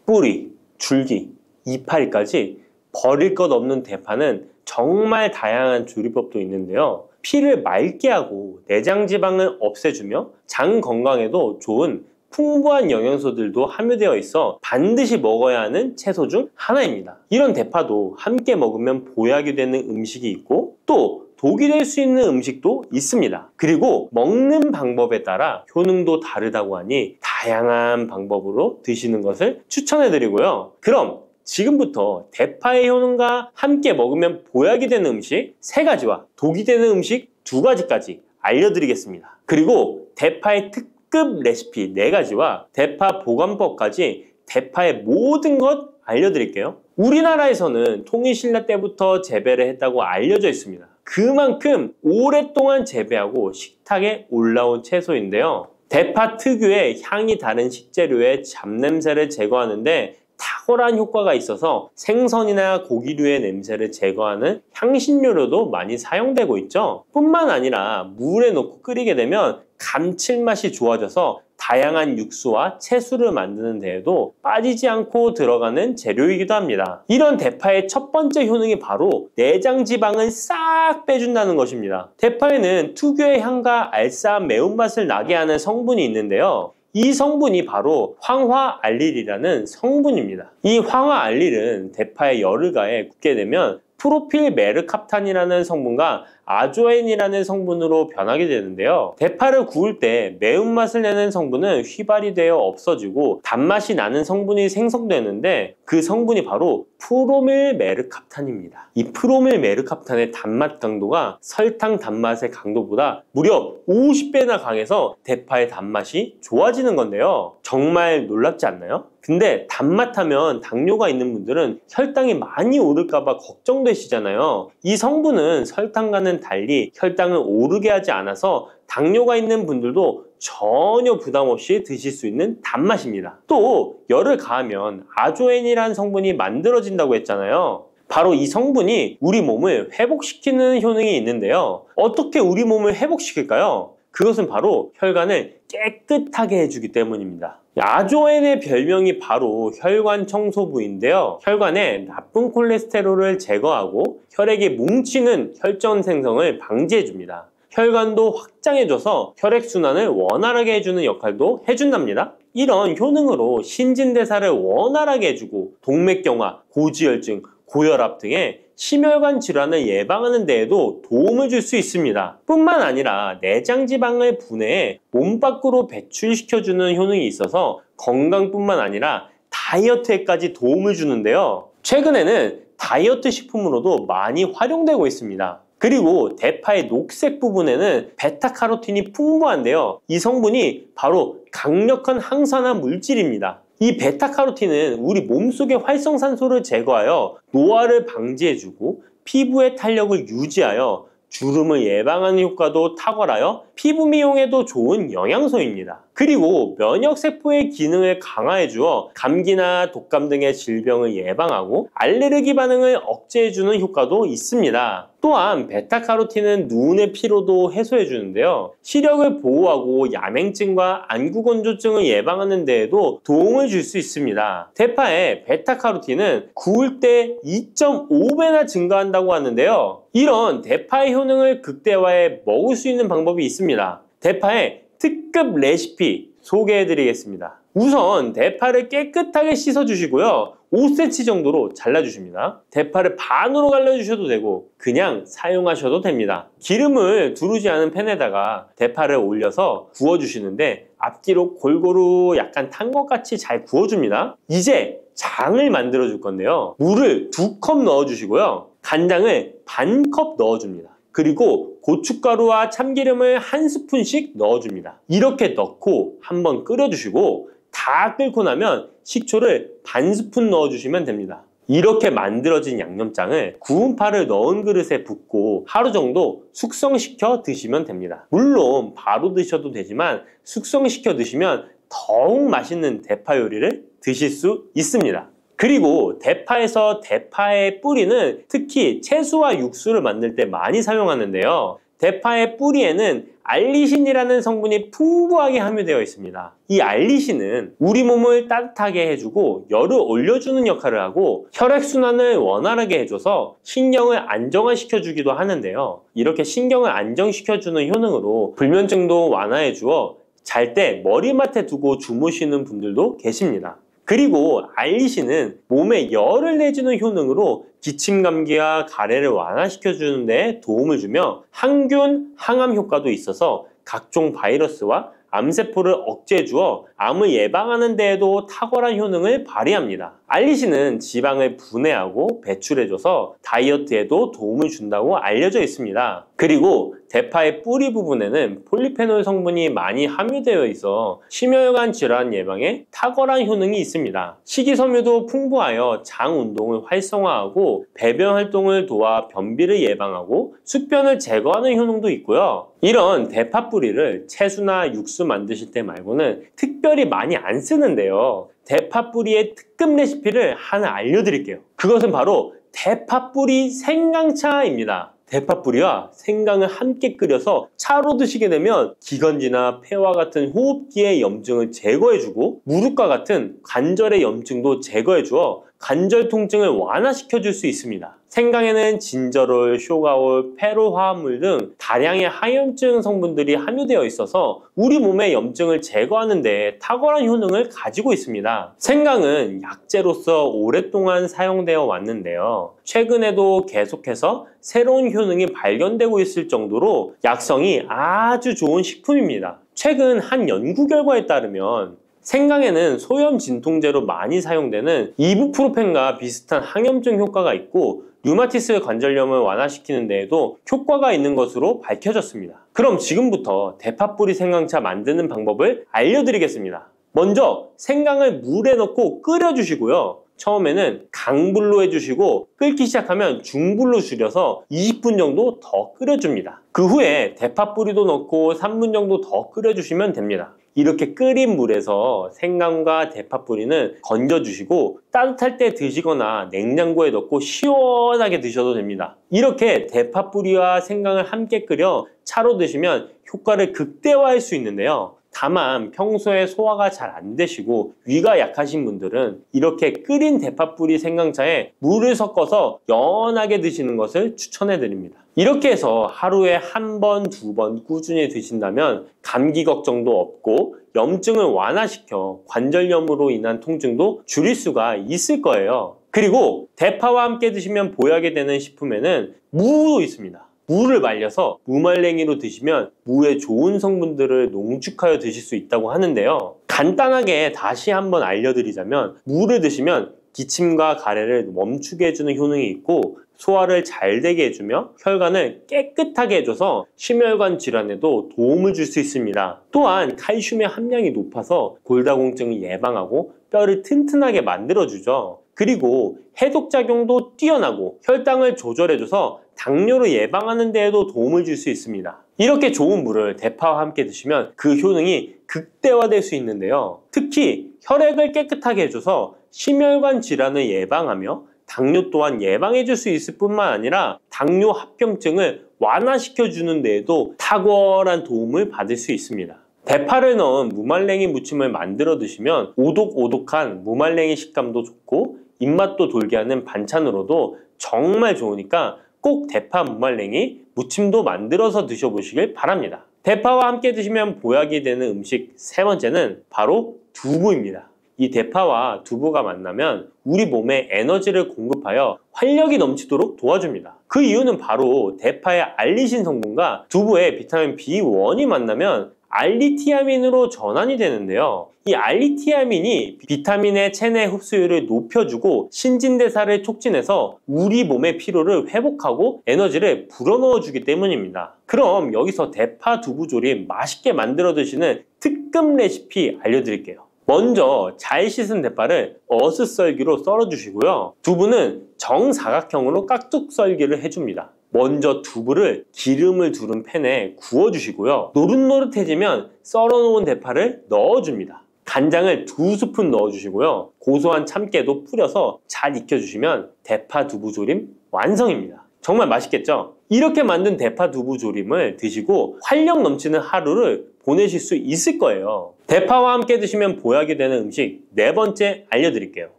뿌리, 줄기, 이파리까지 버릴 것 없는 대파는 정말 다양한 조리법도 있는데요. 피를 맑게 하고 내장 지방을 없애주며 장 건강에도 좋은 풍부한 영양소들도 함유되어 있어 반드시 먹어야 하는 채소 중 하나입니다. 이런 대파도 함께 먹으면 보약이 되는 음식이 있고 또 독이 될 수 있는 음식도 있습니다. 그리고 먹는 방법에 따라 효능도 다르다고 하니 다양한 방법으로 드시는 것을 추천해 드리고요. 그럼 지금부터 대파의 효능과 함께 먹으면 보약이 되는 음식 3가지와 독이 되는 음식 2가지까지 알려드리겠습니다. 그리고 대파의 특급 레시피 4가지와 대파 보관법까지 대파의 모든 것 알려드릴게요. 우리나라에서는 통일신라 때부터 재배를 했다고 알려져 있습니다. 그만큼 오랫동안 재배하고 식탁에 올라온 채소인데요. 대파 특유의 향이 다른 식재료의 잡냄새를 제거하는데 탁월한 효과가 있어서 생선이나 고기류의 냄새를 제거하는 향신료로도 많이 사용되고 있죠. 뿐만 아니라 물에 넣고 끓이게 되면 감칠맛이 좋아져서 다양한 육수와 채소를 만드는 데에도 빠지지 않고 들어가는 재료이기도 합니다. 이런 대파의 첫 번째 효능이 바로 내장 지방을 싹 빼준다는 것입니다. 대파에는 특유의 향과 알싸한 매운맛을 나게 하는 성분이 있는데요. 이 성분이 바로 황화알릴이라는 성분입니다. 이 황화알릴은 대파에 열을 가해 굽게 되면 프로필메르캅탄이라는 성분과 아조엔이라는 성분으로 변하게 되는데요. 대파를 구울 때 매운맛을 내는 성분은 휘발이 되어 없어지고 단맛이 나는 성분이 생성되는데 그 성분이 바로 프로밀메르캅탄입니다. 이 프로밀메르캅탄의 단맛 강도가 설탕 단맛의 강도보다 무려 50배나 강해서 대파의 단맛이 좋아지는 건데요. 정말 놀랍지 않나요? 근데 단맛 하면 당뇨가 있는 분들은 혈당이 많이 오를까봐 걱정되시잖아요. 이 성분은 설탕과는 달리 혈당을 오르게 하지 않아서 당뇨가 있는 분들도 전혀 부담 없이 드실 수 있는 단맛입니다. 또 열을 가하면 아조엔이라는 성분이 만들어진다고 했잖아요. 바로 이 성분이 우리 몸을 회복시키는 효능이 있는데요. 어떻게 우리 몸을 회복시킬까요? 그것은 바로 혈관을 깨끗하게 해주기 때문입니다. 아조엔의 별명이 바로 혈관 청소부인데요. 혈관에 나쁜 콜레스테롤을 제거하고 혈액이 뭉치는 혈전 생성을 방지해줍니다. 혈관도 확장해줘서 혈액순환을 원활하게 해주는 역할도 해준답니다. 이런 효능으로 신진대사를 원활하게 해주고 동맥경화, 고지혈증, 고혈압 등의 심혈관 질환을 예방하는 데에도 도움을 줄 수 있습니다. 뿐만 아니라 내장지방을 분해해 몸 밖으로 배출시켜주는 효능이 있어서 건강뿐만 아니라 다이어트에까지 도움을 주는데요. 최근에는 다이어트 식품으로도 많이 활용되고 있습니다. 그리고 대파의 녹색 부분에는 베타카로틴이 풍부한데요. 이 성분이 바로 강력한 항산화 물질입니다. 이 베타카로틴은 우리 몸속의 활성산소를 제거하여 노화를 방지해주고 피부의 탄력을 유지하여 주름을 예방하는 효과도 탁월하여 피부 미용에도 좋은 영양소입니다. 그리고 면역세포의 기능을 강화해주어 감기나 독감 등의 질병을 예방하고 알레르기 반응을 억제해주는 효과도 있습니다. 또한 베타카로틴은 눈의 피로도 해소해주는데요. 시력을 보호하고 야맹증과 안구건조증을 예방하는 데에도 도움을 줄 수 있습니다. 대파의 베타카로틴은 구울 때 2.5배나 증가한다고 하는데요. 이런 대파의 효능을 극대화해 먹을 수 있는 방법이 있습니다. 대파의 특급 레시피 소개해드리겠습니다. 우선 대파를 깨끗하게 씻어주시고요. 5cm 정도로 잘라주십니다. 대파를 반으로 갈라주셔도 되고 그냥 사용하셔도 됩니다. 기름을 두르지 않은 팬에다가 대파를 올려서 구워주시는데 앞뒤로 골고루 약간 탄 것 같이 잘 구워줍니다. 이제 장을 만들어 줄 건데요. 물을 2컵 넣어주시고요. 간장을 반컵 넣어줍니다. 그리고 고춧가루와 참기름을 1스푼씩 넣어줍니다. 이렇게 넣고 한번 끓여주시고 다 끓고 나면 식초를 반스푼 넣어주시면 됩니다. 이렇게 만들어진 양념장을 구운 파를 넣은 그릇에 붓고 하루 정도 숙성시켜 드시면 됩니다. 물론 바로 드셔도 되지만 숙성시켜 드시면 더욱 맛있는 대파 요리를 드실 수 있습니다. 그리고 대파에서 대파의 뿌리는 특히 채소와 육수를 만들 때 많이 사용하는데요. 대파의 뿌리에는 알리신이라는 성분이 풍부하게 함유되어 있습니다. 이 알리신은 우리 몸을 따뜻하게 해주고 열을 올려주는 역할을 하고 혈액순환을 원활하게 해줘서 신경을 안정화시켜주기도 하는데요. 이렇게 신경을 안정시켜주는 효능으로 불면증도 완화해주어 잘 때 머리맡에 두고 주무시는 분들도 계십니다. 그리고 알리신은 몸에 열을 내주는 효능으로 기침 감기와 가래를 완화시켜주는 데 도움을 주며 항균, 항암 효과도 있어서 각종 바이러스와 암세포를 억제해주어 암을 예방하는 데에도 탁월한 효능을 발휘합니다. 알리신은 지방을 분해하고 배출해줘서 다이어트에도 도움을 준다고 알려져 있습니다. 그리고 대파의 뿌리 부분에는 폴리페놀 성분이 많이 함유되어 있어 심혈관 질환 예방에 탁월한 효능이 있습니다. 식이섬유도 풍부하여 장 운동을 활성화하고 배변 활동을 도와 변비를 예방하고 숙변을 제거하는 효능도 있고요. 이런 대파 뿌리를 채소나 육수 만드실 때 말고는 특별히 많이 안 쓰는데요. 대파 뿌리의 특급 레시피를 하나 알려드릴게요. 그것은 바로 대파 뿌리 생강차입니다. 대파 뿌리와 생강을 함께 끓여서 차로 드시게 되면 기관지나 폐와 같은 호흡기의 염증을 제거해주고 무릎과 같은 관절의 염증도 제거해주어 관절 통증을 완화시켜줄 수 있습니다. 생강에는 진저롤, 쇼가올, 페로 화합물 등 다량의 항염증 성분들이 함유되어 있어서 우리 몸의 염증을 제거하는 데 탁월한 효능을 가지고 있습니다. 생강은 약재로서 오랫동안 사용되어 왔는데요. 최근에도 계속해서 새로운 효능이 발견되고 있을 정도로 약성이 아주 좋은 식품입니다. 최근 한 연구 결과에 따르면 생강에는 소염 진통제로 많이 사용되는 이부프로펜과 비슷한 항염증 효과가 있고 류마티스 관절염을 완화시키는 데에도 효과가 있는 것으로 밝혀졌습니다. 그럼 지금부터 대파 뿌리 생강차 만드는 방법을 알려드리겠습니다. 먼저 생강을 물에 넣고 끓여주시고요. 처음에는 강불로 해주시고 끓기 시작하면 중불로 줄여서 20분 정도 더 끓여줍니다. 그 후에 대파 뿌리도 넣고 3분 정도 더 끓여주시면 됩니다. 이렇게 끓인 물에서 생강과 대파 뿌리는 건져주시고 따뜻할 때 드시거나 냉장고에 넣고 시원하게 드셔도 됩니다. 이렇게 대파 뿌리와 생강을 함께 끓여 차로 드시면 효과를 극대화할 수 있는데요. 다만 평소에 소화가 잘 안 되시고 위가 약하신 분들은 이렇게 끓인 대파 뿌리 생강차에 물을 섞어서 연하게 드시는 것을 추천해 드립니다. 이렇게 해서 하루에 한 번, 두 번 꾸준히 드신다면 감기 걱정도 없고 염증을 완화시켜 관절염으로 인한 통증도 줄일 수가 있을 거예요. 그리고 대파와 함께 드시면 보약이 되는 식품에는 무도 있습니다. 무를 말려서 무말랭이로 드시면 무의 좋은 성분들을 농축하여 드실 수 있다고 하는데요. 간단하게 다시 한번 알려드리자면 무를 드시면 기침과 가래를 멈추게 해주는 효능이 있고 소화를 잘 되게 해주며 혈관을 깨끗하게 해줘서 심혈관 질환에도 도움을 줄 수 있습니다. 또한 칼슘의 함량이 높아서 골다공증을 예방하고 뼈를 튼튼하게 만들어주죠. 그리고 해독작용도 뛰어나고 혈당을 조절해줘서 당뇨를 예방하는 데에도 도움을 줄 수 있습니다. 이렇게 좋은 물을 대파와 함께 드시면 그 효능이 극대화될 수 있는데요. 특히 혈액을 깨끗하게 해줘서 심혈관 질환을 예방하며 당뇨 또한 예방해 줄 수 있을 뿐만 아니라 당뇨 합병증을 완화시켜 주는 데에도 탁월한 도움을 받을 수 있습니다. 대파를 넣은 무말랭이 무침을 만들어 드시면 오독오독한 무말랭이 식감도 좋고 입맛도 돌게 하는 반찬으로도 정말 좋으니까 꼭 대파 무말랭이 무침도 만들어서 드셔보시길 바랍니다. 대파와 함께 드시면 보약이 되는 음식 세 번째는 바로 두부입니다. 이 대파와 두부가 만나면 우리 몸에 에너지를 공급하여 활력이 넘치도록 도와줍니다. 그 이유는 바로 대파의 알리신 성분과 두부의 비타민 B1이 만나면 알리티아민으로 전환이 되는데요. 이 알리티아민이 비타민의 체내 흡수율을 높여주고 신진대사를 촉진해서 우리 몸의 피로를 회복하고 에너지를 불어넣어 주기 때문입니다. 그럼 여기서 대파 두부조림 맛있게 만들어 드시는 특급 레시피 알려드릴게요. 먼저 잘 씻은 대파를 어슷썰기로 썰어주시고요. 두부는 정사각형으로 깍둑 썰기를 해줍니다. 먼저 두부를 기름을 두른 팬에 구워주시고요. 노릇노릇해지면 썰어놓은 대파를 넣어줍니다. 간장을 2스푼 넣어주시고요. 고소한 참깨도 뿌려서 잘 익혀주시면 대파 두부조림 완성입니다. 정말 맛있겠죠? 이렇게 만든 대파 두부 조림을 드시고 활력 넘치는 하루를 보내실 수 있을 거예요. 대파와 함께 드시면 보약이 되는 음식 네 번째 알려드릴게요.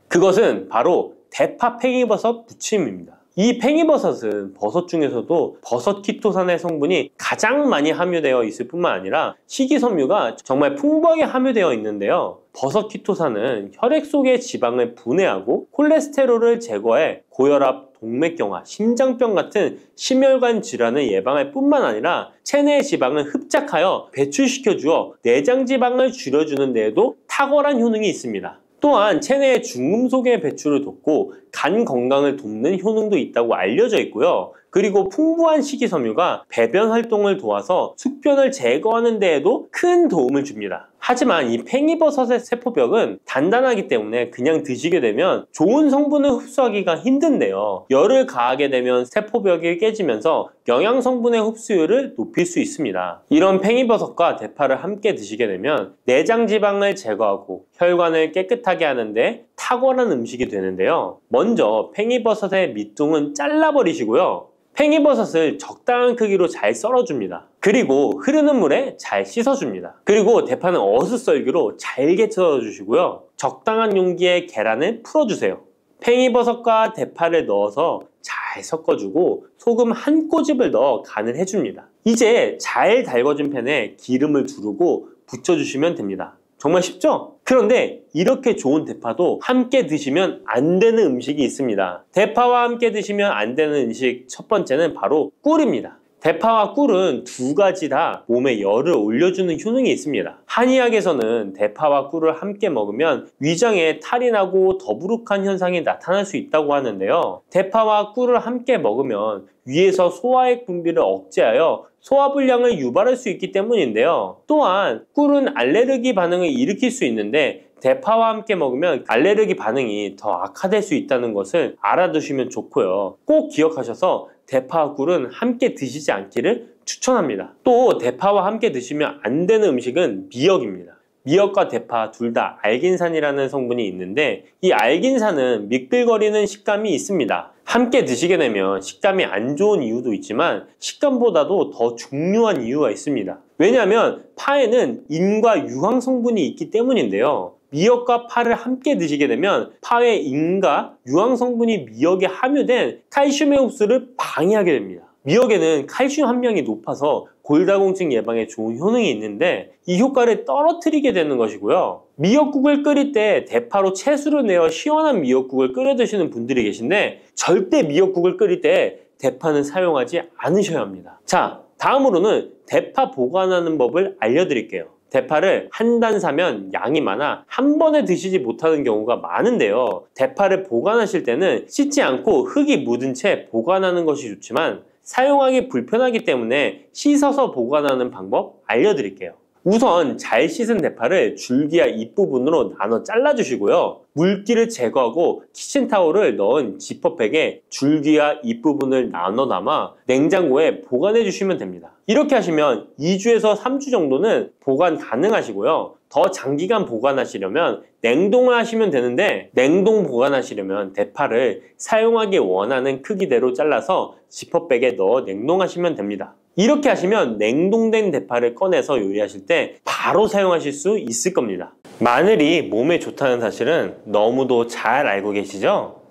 그것은 바로 대파 팽이버섯 부침입니다. 이 팽이버섯은 버섯 중에서도 버섯 키토산의 성분이 가장 많이 함유되어 있을 뿐만 아니라 식이섬유가 정말 풍부하게 함유되어 있는데요. 버섯 키토산은 혈액 속의 지방을 분해하고 콜레스테롤을 제거해 고혈압, 동맥경화, 심장병 같은 심혈관 질환을 예방할 뿐만 아니라 체내의 지방을 흡착하여 배출시켜주어 내장 지방을 줄여주는 데에도 탁월한 효능이 있습니다. 또한 체내의 중금속의 배출을 돕고 간 건강을 돕는 효능도 있다고 알려져 있고요. 그리고 풍부한 식이섬유가 배변 활동을 도와서 숙변을 제거하는 데에도 큰 도움을 줍니다. 하지만 이 팽이버섯의 세포벽은 단단하기 때문에 그냥 드시게 되면 좋은 성분을 흡수하기가 힘든데요. 열을 가하게 되면 세포벽이 깨지면서 영양 성분의 흡수율을 높일 수 있습니다. 이런 팽이버섯과 대파를 함께 드시게 되면 내장 지방을 제거하고 혈관을 깨끗하게 하는데 탁월한 음식이 되는데요. 먼저 팽이버섯의 밑둥은 잘라버리시고요. 팽이버섯을 적당한 크기로 잘 썰어줍니다. 그리고 흐르는 물에 잘 씻어줍니다. 그리고 대파는 어슷썰기로 잘게 썰어주시고요. 적당한 용기에 계란을 풀어주세요. 팽이버섯과 대파를 넣어서 잘 섞어주고 소금 한 꼬집을 넣어 간을 해줍니다. 이제 잘 달궈진 팬에 기름을 두르고 부쳐주시면 됩니다. 정말 쉽죠? 그런데 이렇게 좋은 대파도 함께 드시면 안 되는 음식이 있습니다. 대파와 함께 드시면 안 되는 음식 첫 번째는 바로 꿀입니다. 대파와 꿀은 두 가지 다 몸에 열을 올려주는 효능이 있습니다. 한의학에서는 대파와 꿀을 함께 먹으면 위장에 탈이 나고 더부룩한 현상이 나타날 수 있다고 하는데요. 대파와 꿀을 함께 먹으면 위에서 소화액 분비를 억제하여 소화불량을 유발할 수 있기 때문인데요. 또한 꿀은 알레르기 반응을 일으킬 수 있는데 대파와 함께 먹으면 알레르기 반응이 더 악화될 수 있다는 것을 알아두시면 좋고요. 꼭 기억하셔서 대파와 꿀은 함께 드시지 않기를 추천합니다. 또 대파와 함께 드시면 안 되는 음식은 미역입니다. 미역과 대파 둘 다 알긴산이라는 성분이 있는데 이 알긴산은 미끌거리는 식감이 있습니다. 함께 드시게 되면 식감이 안 좋은 이유도 있지만 식감보다도 더 중요한 이유가 있습니다. 왜냐하면 파에는 인과 유황 성분이 있기 때문인데요. 미역과 파를 함께 드시게 되면 파의 인과 유황 성분이 미역에 함유된 칼슘의 흡수를 방해하게 됩니다. 미역에는 칼슘 함량이 높아서 골다공증 예방에 좋은 효능이 있는데 이 효과를 떨어뜨리게 되는 것이고요. 미역국을 끓일 때 대파로 채수를 내어 시원한 미역국을 끓여 드시는 분들이 계신데 절대 미역국을 끓일 때 대파는 사용하지 않으셔야 합니다. 자, 다음으로는 대파 보관하는 법을 알려드릴게요. 대파를 한 단 사면 양이 많아 한 번에 드시지 못하는 경우가 많은데요. 대파를 보관하실 때는 씻지 않고 흙이 묻은 채 보관하는 것이 좋지만 사용하기 불편하기 때문에 씻어서 보관하는 방법 알려드릴게요. 우선 잘 씻은 대파를 줄기와 잎부분으로 나눠 잘라주시고요. 물기를 제거하고 키친타올을 넣은 지퍼백에 줄기와 잎부분을 나눠 담아 냉장고에 보관해 주시면 됩니다. 이렇게 하시면 2주에서 3주 정도는 보관 가능하시고요. 더 장기간 보관하시려면 냉동을 하시면 되는데 냉동 보관하시려면 대파를 사용하기 원하는 크기대로 잘라서 지퍼백에 넣어 냉동하시면 됩니다. 이렇게 하시면 냉동된 대파를 꺼내서 요리하실 때 바로 사용하실 수 있을 겁니다. 마늘이 몸에 좋다는 사실은 너무도 잘 알고 계시죠?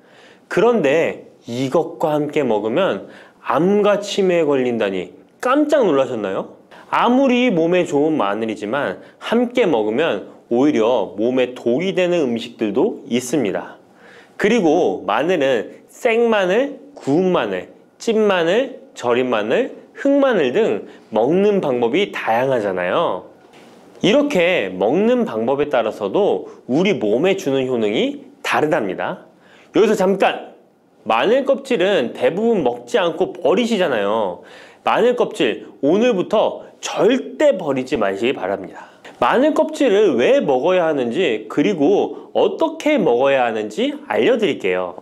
그런데 이것과 함께 먹으면 암과 치매에 걸린다니 깜짝 놀라셨나요? 아무리 몸에 좋은 마늘이지만 함께 먹으면 오히려 몸에 독이 되는 음식들도 있습니다. 그리고 마늘은 생마늘, 구운 마늘, 찐마늘, 절인 마늘, 흑마늘 등 먹는 방법이 다양하잖아요. 이렇게 먹는 방법에 따라서도 우리 몸에 주는 효능이 다르답니다. 여기서 잠깐! 마늘 껍질은 대부분 먹지 않고 버리시잖아요. 마늘 껍질 오늘부터 절대 버리지 마시기 바랍니다. 마늘 껍질을 왜 먹어야 하는지 그리고 어떻게 먹어야 하는지 알려드릴게요.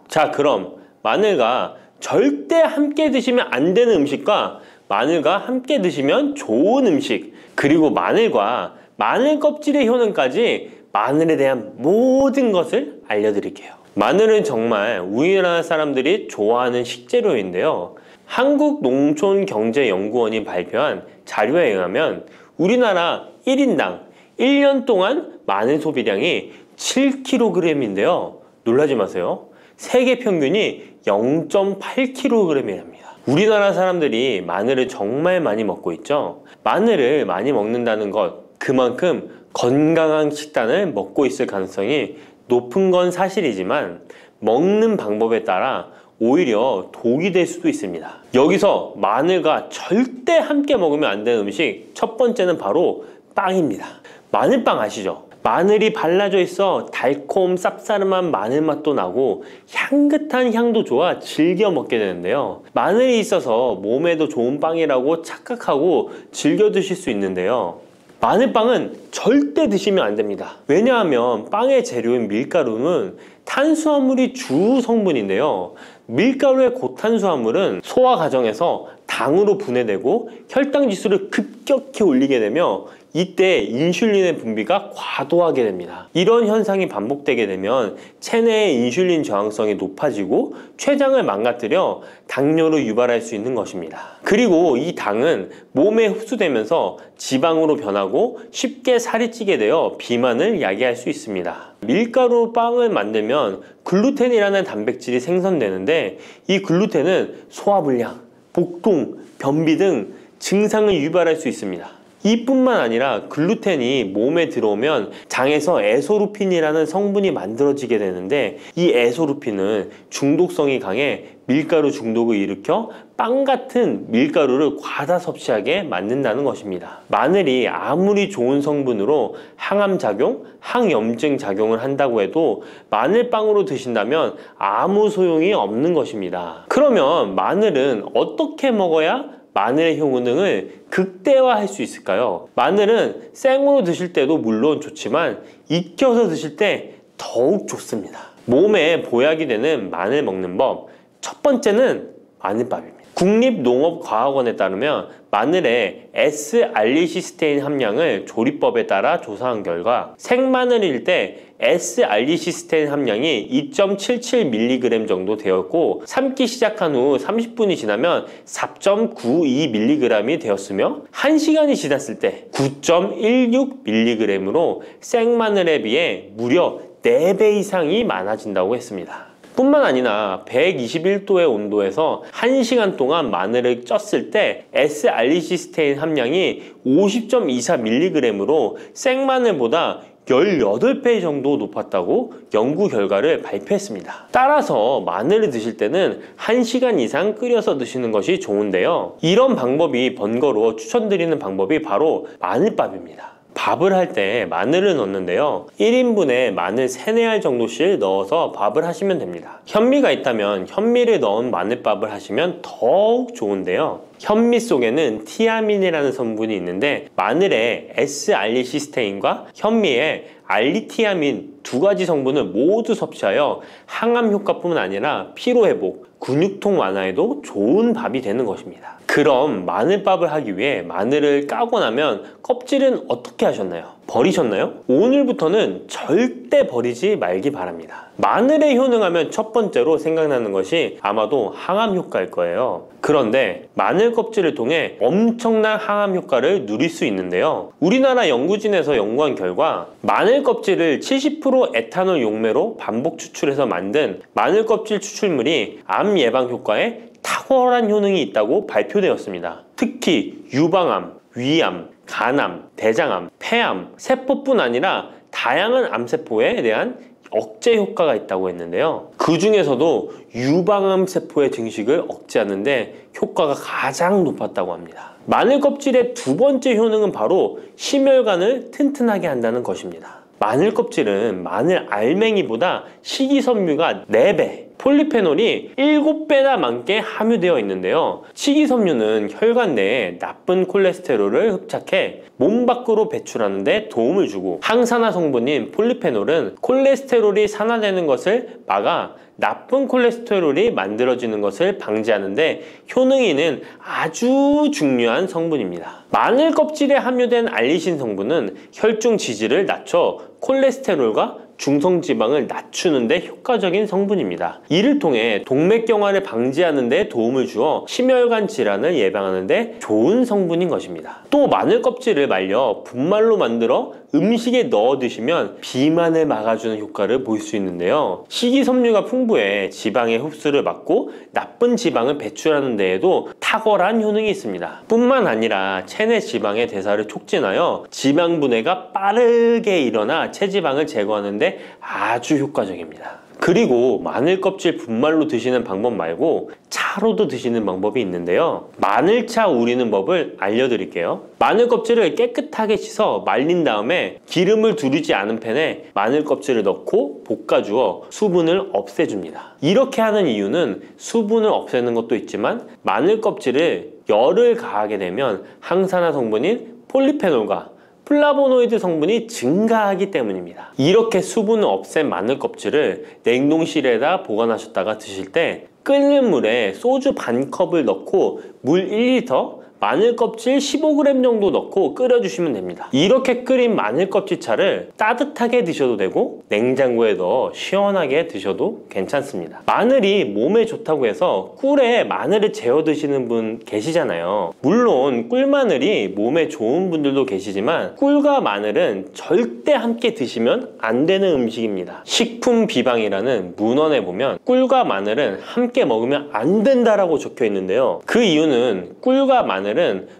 자, 그럼 마늘과 절대 함께 드시면 안 되는 음식과 마늘과 함께 드시면 좋은 음식, 그리고 마늘과 마늘 껍질의 효능까지 마늘에 대한 모든 것을 알려드릴게요. 마늘은 정말 우리나라 사람들이 좋아하는 식재료인데요. 한국농촌경제연구원이 발표한 자료에 의하면 우리나라 1인당 1년 동안 마늘 소비량이 7kg인데요. 놀라지 마세요. 세계 평균이 0.8kg이랍니다. 우리나라 사람들이 마늘을 정말 많이 먹고 있죠. 마늘을 많이 먹는다는 것, 그만큼 건강한 식단을 먹고 있을 가능성이 높은 건 사실이지만 먹는 방법에 따라 오히려 독이 될 수도 있습니다. 여기서 마늘과 절대 함께 먹으면 안 되는 음식 첫 번째는 바로 빵입니다. 마늘빵 아시죠? 마늘이 발라져 있어 달콤 쌉싸름한 마늘 맛도 나고 향긋한 향도 좋아 즐겨 먹게 되는데요. 마늘이 있어서 몸에도 좋은 빵이라고 착각하고 즐겨 드실 수 있는데요. 마늘빵은 절대 드시면 안 됩니다. 왜냐하면 빵의 재료인 밀가루는 탄수화물이 주 성분인데요. 밀가루의 고탄수화물은 소화 과정에서 당으로 분해되고 혈당 지수를 급격히 올리게 되며 이때 인슐린의 분비가 과도하게 됩니다. 이런 현상이 반복되게 되면 체내의 인슐린 저항성이 높아지고 췌장을 망가뜨려 당뇨를 유발할 수 있는 것입니다. 그리고 이 당은 몸에 흡수되면서 지방으로 변하고 쉽게 살이 찌게 되어 비만을 야기할 수 있습니다. 밀가루 빵을 만들면 글루텐이라는 단백질이 생성되는데 이 글루텐은 소화불량, 복통, 변비 등 증상을 유발할 수 있습니다. 이뿐만 아니라 글루텐이 몸에 들어오면 장에서 에소루핀이라는 성분이 만들어지게 되는데 이 에소루핀은 중독성이 강해 밀가루 중독을 일으켜 빵 같은 밀가루를 과다 섭취하게 만든다는 것입니다. 마늘이 아무리 좋은 성분으로 항암작용, 항염증 작용을 한다고 해도 마늘빵으로 드신다면 아무 소용이 없는 것입니다. 그러면 마늘은 어떻게 먹어야 마늘의 효능을 극대화할 수 있을까요? 마늘은 생으로 드실 때도 물론 좋지만 익혀서 드실 때 더욱 좋습니다. 몸에 보약이 되는 마늘 먹는 법, 첫 번째는 마늘밥입니다. 국립농업과학원에 따르면 마늘의 S-알리시스테인 함량을 조리법에 따라 조사한 결과 생마늘일 때 S-알리시스테인 함량이 2.77mg 정도 되었고 삶기 시작한 후 30분이 지나면 4.92mg이 되었으며 1시간이 지났을 때 9.16mg으로 생마늘에 비해 무려 4배 이상이 많아진다고 했습니다. 뿐만 아니라 121도의 온도에서 1시간 동안 마늘을 쪘을 때 S-알리시스테인 함량이 50.24mg으로 생마늘보다 18배 정도 높았다고 연구 결과를 발표했습니다. 따라서 마늘을 드실 때는 1시간 이상 끓여서 드시는 것이 좋은데요. 이런 방법이 번거로워 추천드리는 방법이 바로 마늘밥입니다. 밥을 할 때 마늘을 넣는데요. 1인분에 마늘 3, 4알 정도씩 넣어서 밥을 하시면 됩니다. 현미가 있다면 현미를 넣은 마늘밥을 하시면 더욱 좋은데요. 현미 속에는 티아민이라는 성분이 있는데 마늘의 S-알리시스테인과 현미의 알리티아민 두 가지 성분을 모두 섭취하여 항암 효과뿐만 아니라 피로회복, 근육통 완화에도 좋은 밥이 되는 것입니다. 그럼 마늘밥을 하기 위해 마늘을 까고 나면 껍질은 어떻게 하셨나요? 버리셨나요? 오늘부터는 절대 버리지 말기 바랍니다. 마늘에 효능하면 첫 번째로 생각나는 것이 아마도 항암 효과일 거예요. 그런데 마늘 껍질을 통해 엄청난 항암 효과를 누릴 수 있는데요. 우리나라 연구진에서 연구한 결과 마늘 껍질을 70% 에탄올 용매로 반복 추출해서 만든 마늘 껍질 추출물이 암 예방 효과에 탁월한 효능이 있다고 발표되었습니다. 특히 유방암, 위암, 간암, 대장암, 폐암, 세포뿐 아니라 다양한 암세포에 대한 억제 효과가 있다고 했는데요. 그 중에서도 유방암 세포의 증식을 억제하는 데 효과가 가장 높았다고 합니다. 마늘 껍질의 두 번째 효능은 바로 심혈관을 튼튼하게 한다는 것입니다. 마늘 껍질은 마늘 알맹이보다 식이섬유가 4배, 폴리페놀이 7배나 많게 함유되어 있는데요. 식이섬유는 혈관 내에 나쁜 콜레스테롤을 흡착해 몸 밖으로 배출하는 데 도움을 주고 항산화 성분인 폴리페놀은 콜레스테롤이 산화되는 것을 막아 나쁜 콜레스테롤이 만들어지는 것을 방지하는 데 효능이 있는 아주 중요한 성분입니다. 마늘 껍질에 함유된 알리신 성분은 혈중 지지를 낮춰 콜레스테롤과 중성지방을 낮추는 데 효과적인 성분입니다. 이를 통해 동맥경화를 방지하는 데 도움을 주어 심혈관 질환을 예방하는 데 좋은 성분인 것입니다. 또 마늘 껍질을 말려 분말로 만들어 음식에 넣어 드시면 비만을 막아주는 효과를 볼 수 있는데요. 식이섬유가 풍부해 지방의 흡수를 막고 나쁜 지방을 배출하는 데에도 탁월한 효능이 있습니다. 뿐만 아니라 체내 지방의 대사를 촉진하여 지방 분해가 빠르게 일어나 체지방을 제거하는 데 아주 효과적입니다. 그리고 마늘 껍질 분말로 드시는 방법 말고 차로도 드시는 방법이 있는데요. 마늘차 우리는 법을 알려드릴게요. 마늘 껍질을 깨끗하게 씻어 말린 다음에 기름을 두르지 않은 팬에 마늘 껍질을 넣고 볶아주어 수분을 없애줍니다. 이렇게 하는 이유는 수분을 없애는 것도 있지만 마늘 껍질을 열을 가하게 되면 항산화 성분인 폴리페놀과 플라보노이드 성분이 증가하기 때문입니다. 이렇게 수분을 없앤 마늘 껍질을 냉동실에다 보관하셨다가 드실 때 끓는 물에 소주 반 컵을 넣고 물 1리터, 마늘 껍질 15g 정도 넣고 끓여주시면 됩니다. 이렇게 끓인 마늘 껍질차를 따뜻하게 드셔도 되고 냉장고에 넣어 시원하게 드셔도 괜찮습니다. 마늘이 몸에 좋다고 해서 꿀에 마늘을 재워 드시는 분 계시잖아요. 물론 꿀마늘이 몸에 좋은 분들도 계시지만 꿀과 마늘은 절대 함께 드시면 안 되는 음식입니다. 식품 비방이라는 문헌에 보면 꿀과 마늘은 함께 먹으면 안 된다라고 적혀 있는데요. 그 이유는 꿀과 마늘은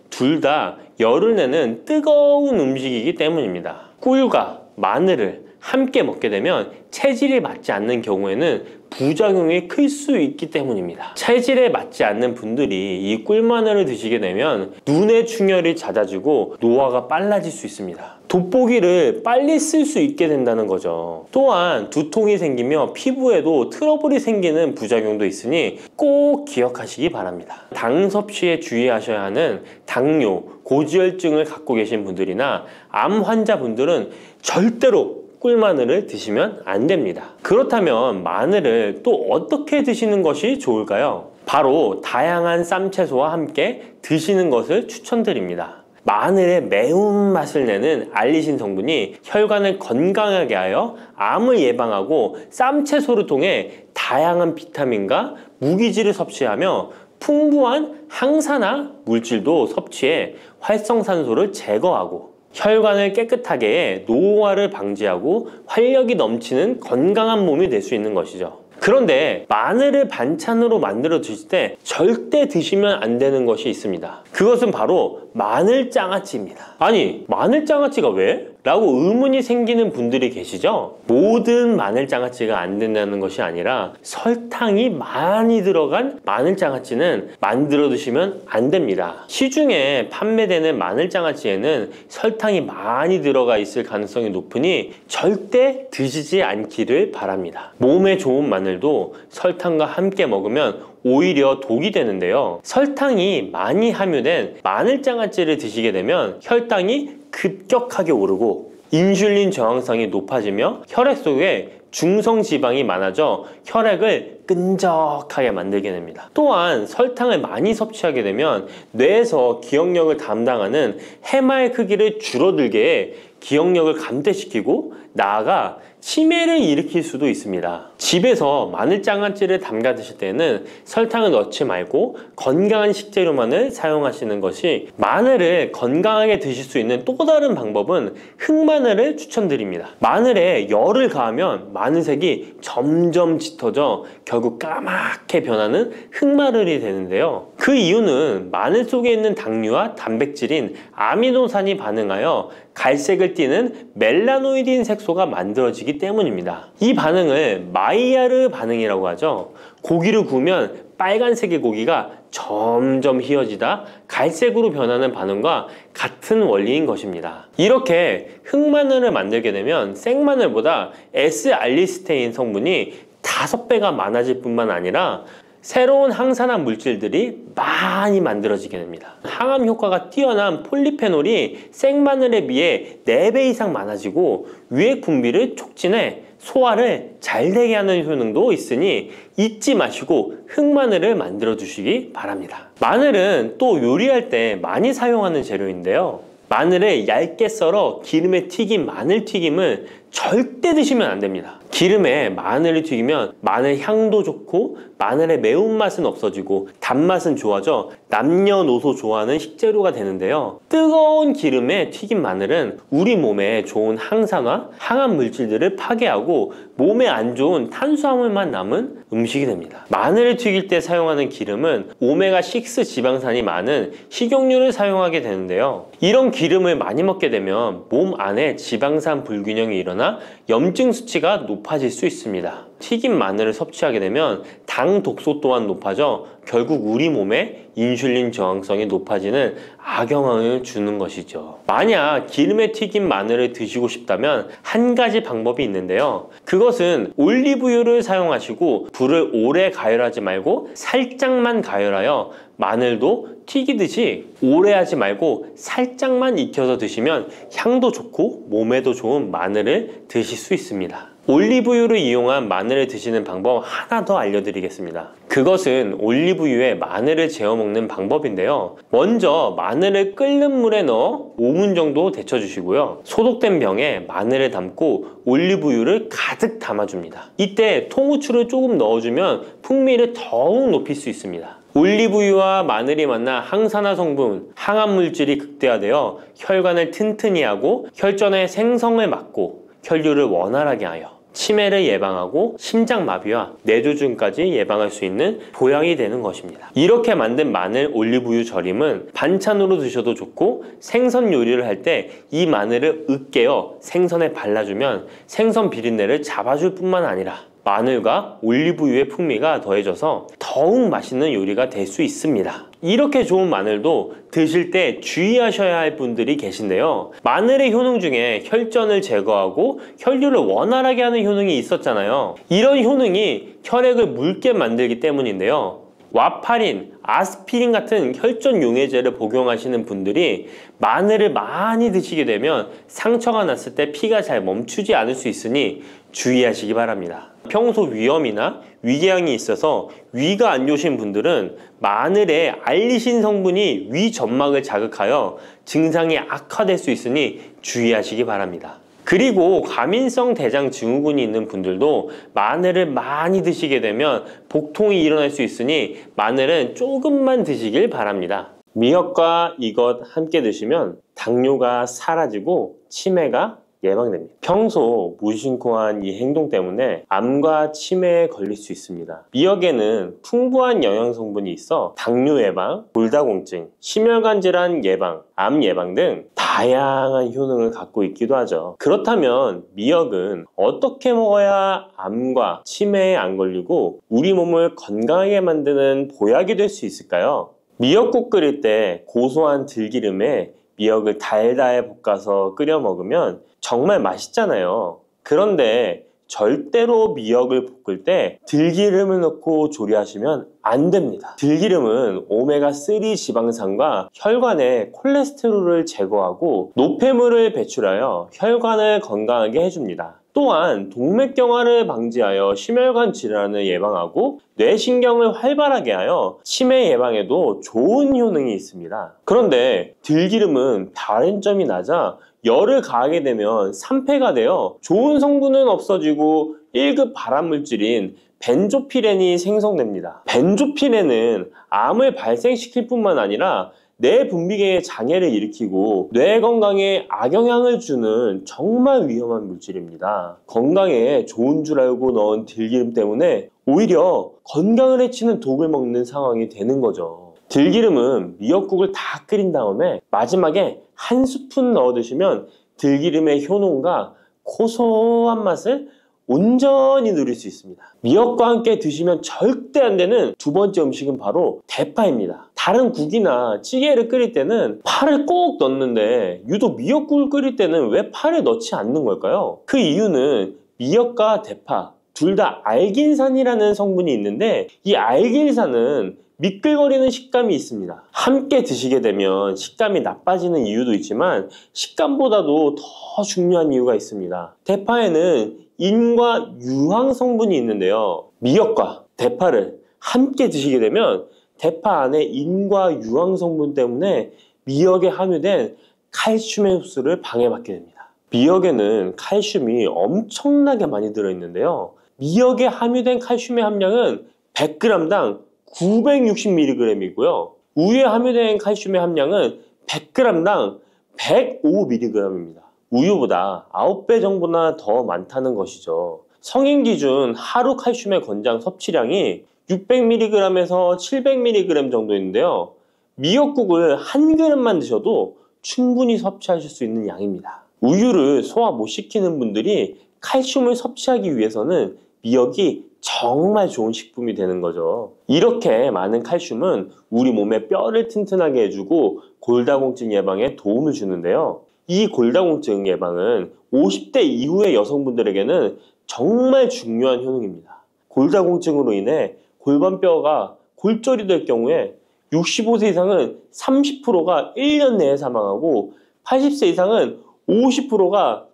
둘 다 열을 내는 뜨거운 음식이기 때문입니다. 꿀과 마늘을 함께 먹게 되면 체질이 맞지 않는 경우에는 부작용이 클 수 있기 때문입니다. 체질에 맞지 않는 분들이 이 꿀마늘을 드시게 되면 눈의 충혈이 잦아지고 노화가 빨라질 수 있습니다. 돋보기를 빨리 쓸 수 있게 된다는 거죠. 또한 두통이 생기며 피부에도 트러블이 생기는 부작용도 있으니 꼭 기억하시기 바랍니다. 당 섭취에 주의하셔야 하는 당뇨, 고지혈증을 갖고 계신 분들이나 암 환자분들은 절대로 꿀마늘을 드시면 안 됩니다. 그렇다면 마늘을 또 어떻게 드시는 것이 좋을까요? 바로 다양한 쌈채소와 함께 드시는 것을 추천드립니다. 마늘의 매운맛을 내는 알리신 성분이 혈관을 건강하게 하여 암을 예방하고 쌈채소를 통해 다양한 비타민과 무기질을 섭취하며 풍부한 항산화 물질도 섭취해 활성산소를 제거하고 혈관을 깨끗하게 해 노화를 방지하고 활력이 넘치는 건강한 몸이 될 수 있는 것이죠. 그런데 마늘을 반찬으로 만들어 드실 때 절대 드시면 안 되는 것이 있습니다. 그것은 바로 마늘장아찌입니다. 아니, 마늘장아찌가 왜? 라고 의문이 생기는 분들이 계시죠? 모든 마늘장아찌가 안 된다는 것이 아니라 설탕이 많이 들어간 마늘장아찌는 만들어 드시면 안 됩니다. 시중에 판매되는 마늘장아찌에는 설탕이 많이 들어가 있을 가능성이 높으니 절대 드시지 않기를 바랍니다. 몸에 좋은 마늘도 설탕과 함께 먹으면 오히려 독이 되는데요. 설탕이 많이 함유된 마늘장아찌를 드시게 되면 혈당이 급격하게 오르고 인슐린 저항성이 높아지며 혈액 속에 중성지방이 많아져 혈액을 끈적하게 만들게 됩니다. 또한 설탕을 많이 섭취하게 되면 뇌에서 기억력을 담당하는 해마의 크기를 줄어들게 해 기억력을 감퇴시키고 나아가 치매를 일으킬 수도 있습니다. 집에서 마늘장아찌를 담가 드실 때는 설탕을 넣지 말고 건강한 식재료만을 사용하시는 것이, 마늘을 건강하게 드실 수 있는 또 다른 방법은 흑마늘을 추천드립니다. 마늘에 열을 가하면 마늘색이 점점 짙어져 결국 까맣게 변하는 흑마늘이 되는데요. 그 이유는 마늘 속에 있는 당류와 단백질인 아미노산이 반응하여 갈색을 띠는 멜라노이딘 색소가 만들어지기 때문입니다. 이 반응을 마이야르 반응이라고 하죠. 고기를 구우면 빨간색의 고기가 점점 희어지다 갈색으로 변하는 반응과 같은 원리인 것입니다. 이렇게 흑마늘을 만들게 되면 생마늘보다 S알리스테인 성분이 5배가 많아질 뿐만 아니라 새로운 항산화 물질들이 많이 만들어지게 됩니다. 항암 효과가 뛰어난 폴리페놀이 생마늘에 비해 4배 이상 많아지고 유액 분비를 촉진해 소화를 잘 되게 하는 효능도 있으니 잊지 마시고 흑마늘을 만들어 주시기 바랍니다. 마늘은 또 요리할 때 많이 사용하는 재료인데요. 마늘을 얇게 썰어 기름에 튀긴 마늘튀김을 절대 드시면 안 됩니다. 기름에 마늘을 튀기면 마늘 향도 좋고 마늘의 매운맛은 없어지고 단맛은 좋아져 남녀노소 좋아하는 식재료가 되는데요. 뜨거운 기름에 튀긴 마늘은 우리 몸에 좋은 항산화, 항암 물질들을 파괴하고 몸에 안 좋은 탄수화물만 남은 음식이 됩니다. 마늘을 튀길 때 사용하는 기름은 오메가6 지방산이 많은 식용유를 사용하게 되는데요. 이런 기름을 많이 먹게 되면 몸 안에 지방산 불균형이 일어나 염증 수치가 높아질 수 있습니다. 튀긴 마늘을 섭취하게 되면 당 독소 또한 높아져 결국 우리 몸에 인슐린 저항성이 높아지는 악영향을 주는 것이죠. 만약 기름에 튀긴 마늘을 드시고 싶다면 한 가지 방법이 있는데요. 그것은 올리브유를 사용하시고 불을 오래 가열하지 말고 살짝만 가열하여 마늘도 튀기듯이 오래 하지 말고 살짝만 익혀서 드시면 향도 좋고 몸에도 좋은 마늘을 드실 수 있습니다. 올리브유를 이용한 마늘을 드시는 방법 하나 더 알려드리겠습니다. 그것은 올리브유에 마늘을 재워 먹는 방법인데요. 먼저 마늘을 끓는 물에 넣어 5분 정도 데쳐주시고요. 소독된 병에 마늘을 담고 올리브유를 가득 담아줍니다. 이때 통후추를 조금 넣어주면 풍미를 더욱 높일 수 있습니다. 올리브유와 마늘이 만나 항산화 성분, 항암 물질이 극대화되어 혈관을 튼튼히 하고 혈전의 생성을 막고 혈류를 원활하게 하여 치매를 예방하고 심장마비와 뇌졸중까지 예방할 수 있는 보약이 되는 것입니다. 이렇게 만든 마늘 올리브유 절임은 반찬으로 드셔도 좋고 생선 요리를 할 때 이 마늘을 으깨어 생선에 발라주면 생선 비린내를 잡아줄 뿐만 아니라 마늘과 올리브유의 풍미가 더해져서 더욱 맛있는 요리가 될 수 있습니다. 이렇게 좋은 마늘도 드실 때 주의하셔야 할 분들이 계신데요. 마늘의 효능 중에 혈전을 제거하고 혈류를 원활하게 하는 효능이 있었잖아요. 이런 효능이 혈액을 묽게 만들기 때문인데요. 와파린, 아스피린 같은 혈전 용해제를 복용하시는 분들이 마늘을 많이 드시게 되면 상처가 났을 때 피가 잘 멈추지 않을 수 있으니 주의하시기 바랍니다. 평소 위염이나 위궤양이 있어서 위가 안 좋으신 분들은 마늘에 알리신 성분이 위 점막을 자극하여 증상이 악화될 수 있으니 주의하시기 바랍니다. 그리고 과민성 대장 증후군이 있는 분들도 마늘을 많이 드시게 되면 복통이 일어날 수 있으니 마늘은 조금만 드시길 바랍니다. 미역과 이것 함께 드시면 당뇨가 사라지고 치매가 예방됩니다. 평소 무심코한 이 행동 때문에 암과 치매에 걸릴 수 있습니다. 미역에는 풍부한 영양 성분이 있어 당뇨 예방, 골다공증, 심혈관 질환 예방, 암 예방 등 다양한 효능을 갖고 있기도 하죠. 그렇다면 미역은 어떻게 먹어야 암과 치매에 안 걸리고 우리 몸을 건강하게 만드는 보약이 될 수 있을까요? 미역국 끓일 때 고소한 들기름에 미역을 달달 볶아서 끓여 먹으면 정말 맛있잖아요. 그런데 절대로 미역을 볶을 때 들기름을 넣고 조리하시면 안 됩니다. 들기름은 오메가3 지방산과 혈관의 콜레스테롤을 제거하고 노폐물을 배출하여 혈관을 건강하게 해줍니다. 또한 동맥경화를 방지하여 심혈관 질환을 예방하고 뇌신경을 활발하게 하여 치매 예방에도 좋은 효능이 있습니다. 그런데 들기름은 다른 점이 낮아 열을 가하게 되면 산패가 되어 좋은 성분은 없어지고 1급 발암물질인 벤조피렌이 생성됩니다. 벤조피렌은 암을 발생시킬 뿐만 아니라 뇌 분비계의 장애를 일으키고 뇌 건강에 악영향을 주는 정말 위험한 물질입니다. 건강에 좋은 줄 알고 넣은 들기름 때문에 오히려 건강을 해치는 독을 먹는 상황이 되는 거죠. 들기름은 미역국을 다 끓인 다음에 마지막에 한 스푼 넣어 드시면 들기름의 효능과 고소한 맛을 온전히 누릴 수 있습니다. 미역과 함께 드시면 절대 안 되는 두 번째 음식은 바로 대파입니다. 다른 국이나 찌개를 끓일 때는 파를 꼭 넣는데 유독 미역국을 끓일 때는 왜 파를 넣지 않는 걸까요? 그 이유는 미역과 대파 둘 다 알긴산이라는 성분이 있는데 이 알긴산은 미끌거리는 식감이 있습니다. 함께 드시게 되면 식감이 나빠지는 이유도 있지만 식감보다도 더 중요한 이유가 있습니다. 대파에는 인과 유황 성분이 있는데요. 미역과 대파를 함께 드시게 되면 대파 안에 인과 유황 성분 때문에 미역에 함유된 칼슘의 흡수를 방해받게 됩니다. 미역에는 칼슘이 엄청나게 많이 들어있는데요. 미역에 함유된 칼슘의 함량은 100g당 960mg이고요. 우유에 함유된 칼슘의 함량은 100g당 105mg입니다. 우유보다 9배 정도나 더 많다는 것이죠. 성인 기준 하루 칼슘의 권장 섭취량이 600mg에서 700mg 정도인데요. 미역국을 한 그릇만 드셔도 충분히 섭취하실 수 있는 양입니다. 우유를 소화 못 시키는 분들이 칼슘을 섭취하기 위해서는 미역이 정말 좋은 식품이 되는 거죠. 이렇게 많은 칼슘은 우리 몸의 뼈를 튼튼하게 해주고 골다공증 예방에 도움을 주는데요. 이 골다공증 예방은 50대 이후의 여성분들에게는 정말 중요한 효능입니다. 골다공증으로 인해 골반뼈가 골절이 될 경우에 65세 이상은 30%가 1년 내에 사망하고 80세 이상은 50%가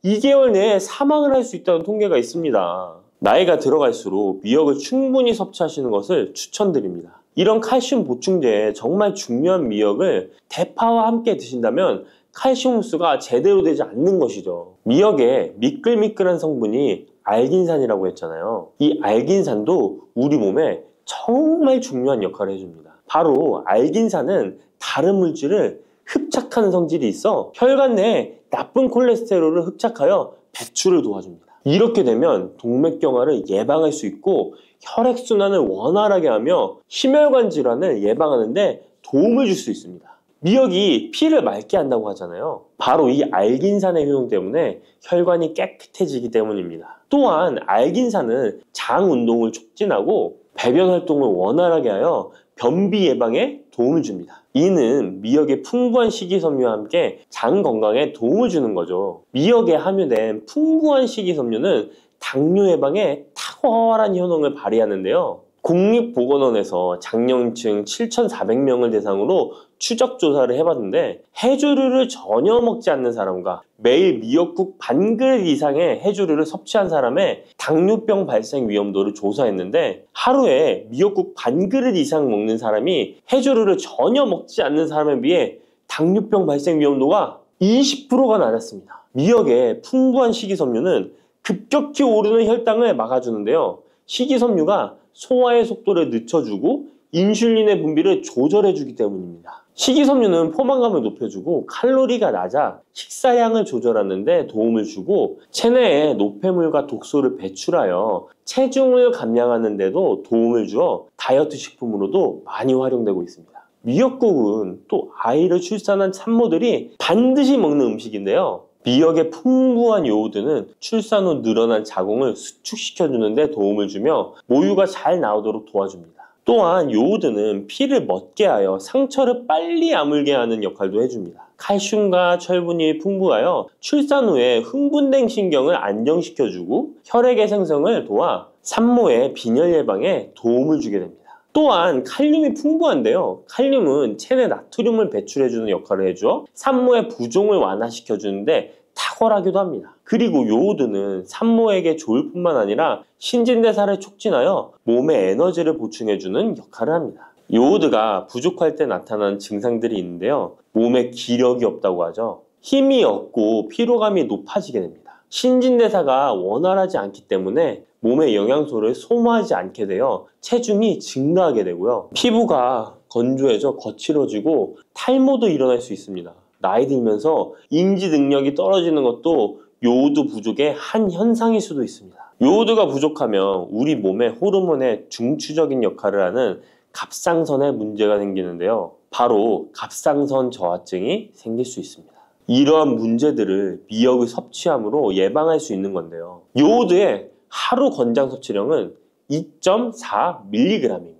2개월 내에 사망을 할 수 있다는 통계가 있습니다. 나이가 들어갈수록 미역을 충분히 섭취하시는 것을 추천드립니다. 이런 칼슘 보충제에 정말 중요한 미역을 대파와 함께 드신다면 칼슘 흡수가 제대로 되지 않는 것이죠. 미역에 미끌미끌한 성분이 알긴산이라고 했잖아요. 이 알긴산도 우리 몸에 정말 중요한 역할을 해줍니다. 바로 알긴산은 다른 물질을 흡착하는 성질이 있어 혈관 내에 나쁜 콜레스테롤을 흡착하여 배출을 도와줍니다. 이렇게 되면 동맥경화를 예방할 수 있고 혈액순환을 원활하게 하며 심혈관 질환을 예방하는 데 도움을 줄 수 있습니다. 미역이 피를 맑게 한다고 하잖아요. 바로 이 알긴산의 효능 때문에 혈관이 깨끗해지기 때문입니다. 또한 알긴산은 장 운동을 촉진하고 배변 활동을 원활하게 하여 변비 예방에 도움을 줍니다. 이는 미역의 풍부한 식이섬유와 함께 장 건강에 도움을 주는 거죠. 미역에 함유된 풍부한 식이섬유는 당뇨 예방에 탁월한 효능을 발휘하는데요. 국립보건원에서 장년층 7,400명을 대상으로 추적 조사를 해봤는데 해조류를 전혀 먹지 않는 사람과 매일 미역국 반 그릇 이상의 해조류를 섭취한 사람의 당뇨병 발생 위험도를 조사했는데 하루에 미역국 반 그릇 이상 먹는 사람이 해조류를 전혀 먹지 않는 사람에 비해 당뇨병 발생 위험도가 20%가 낮았습니다. 미역의 풍부한 식이섬유는 급격히 오르는 혈당을 막아주는데요. 식이섬유가 소화의 속도를 늦춰주고 인슐린의 분비를 조절해주기 때문입니다. 식이섬유는 포만감을 높여주고 칼로리가 낮아 식사량을 조절하는 데 도움을 주고 체내에 노폐물과 독소를 배출하여 체중을 감량하는 데도 도움을 주어 다이어트 식품으로도 많이 활용되고 있습니다. 미역국은 또 아이를 출산한 산모들이 반드시 먹는 음식인데요. 미역의 풍부한 요오드는 출산 후 늘어난 자궁을 수축시켜주는 데 도움을 주며 모유가 잘 나오도록 도와줍니다. 또한 요오드는 피를 멎게 하여 상처를 빨리 아물게 하는 역할도 해줍니다. 칼슘과 철분이 풍부하여 출산 후에 흥분된 신경을 안정시켜주고 혈액의 생성을 도와 산모의 빈혈 예방에 도움을 주게 됩니다. 또한 칼륨이 풍부한데요. 칼륨은 체내 나트륨을 배출해주는 역할을 해줘 산모의 부종을 완화시켜주는데 탁월하기도 합니다. 그리고 요오드는 산모에게 좋을 뿐만 아니라 신진대사를 촉진하여 몸에 에너지를 보충해주는 역할을 합니다. 요오드가 부족할 때 나타나는 증상들이 있는데요. 몸에 기력이 없다고 하죠. 힘이 없고 피로감이 높아지게 됩니다. 신진대사가 원활하지 않기 때문에 몸의 영양소를 소모하지 않게 되어 체중이 증가하게 되고요. 피부가 건조해져 거칠어지고 탈모도 일어날 수 있습니다. 나이 들면서 인지 능력이 떨어지는 것도 요오드 부족의 한 현상일 수도 있습니다. 요오드가 부족하면 우리 몸의 호르몬의 중추적인 역할을 하는 갑상선에 문제가 생기는데요. 바로 갑상선 저하증이 생길 수 있습니다. 이러한 문제들을 미역을 섭취함으로 예방할 수 있는 건데요. 요오드의 하루 권장 섭취량은 2.4mg입니다.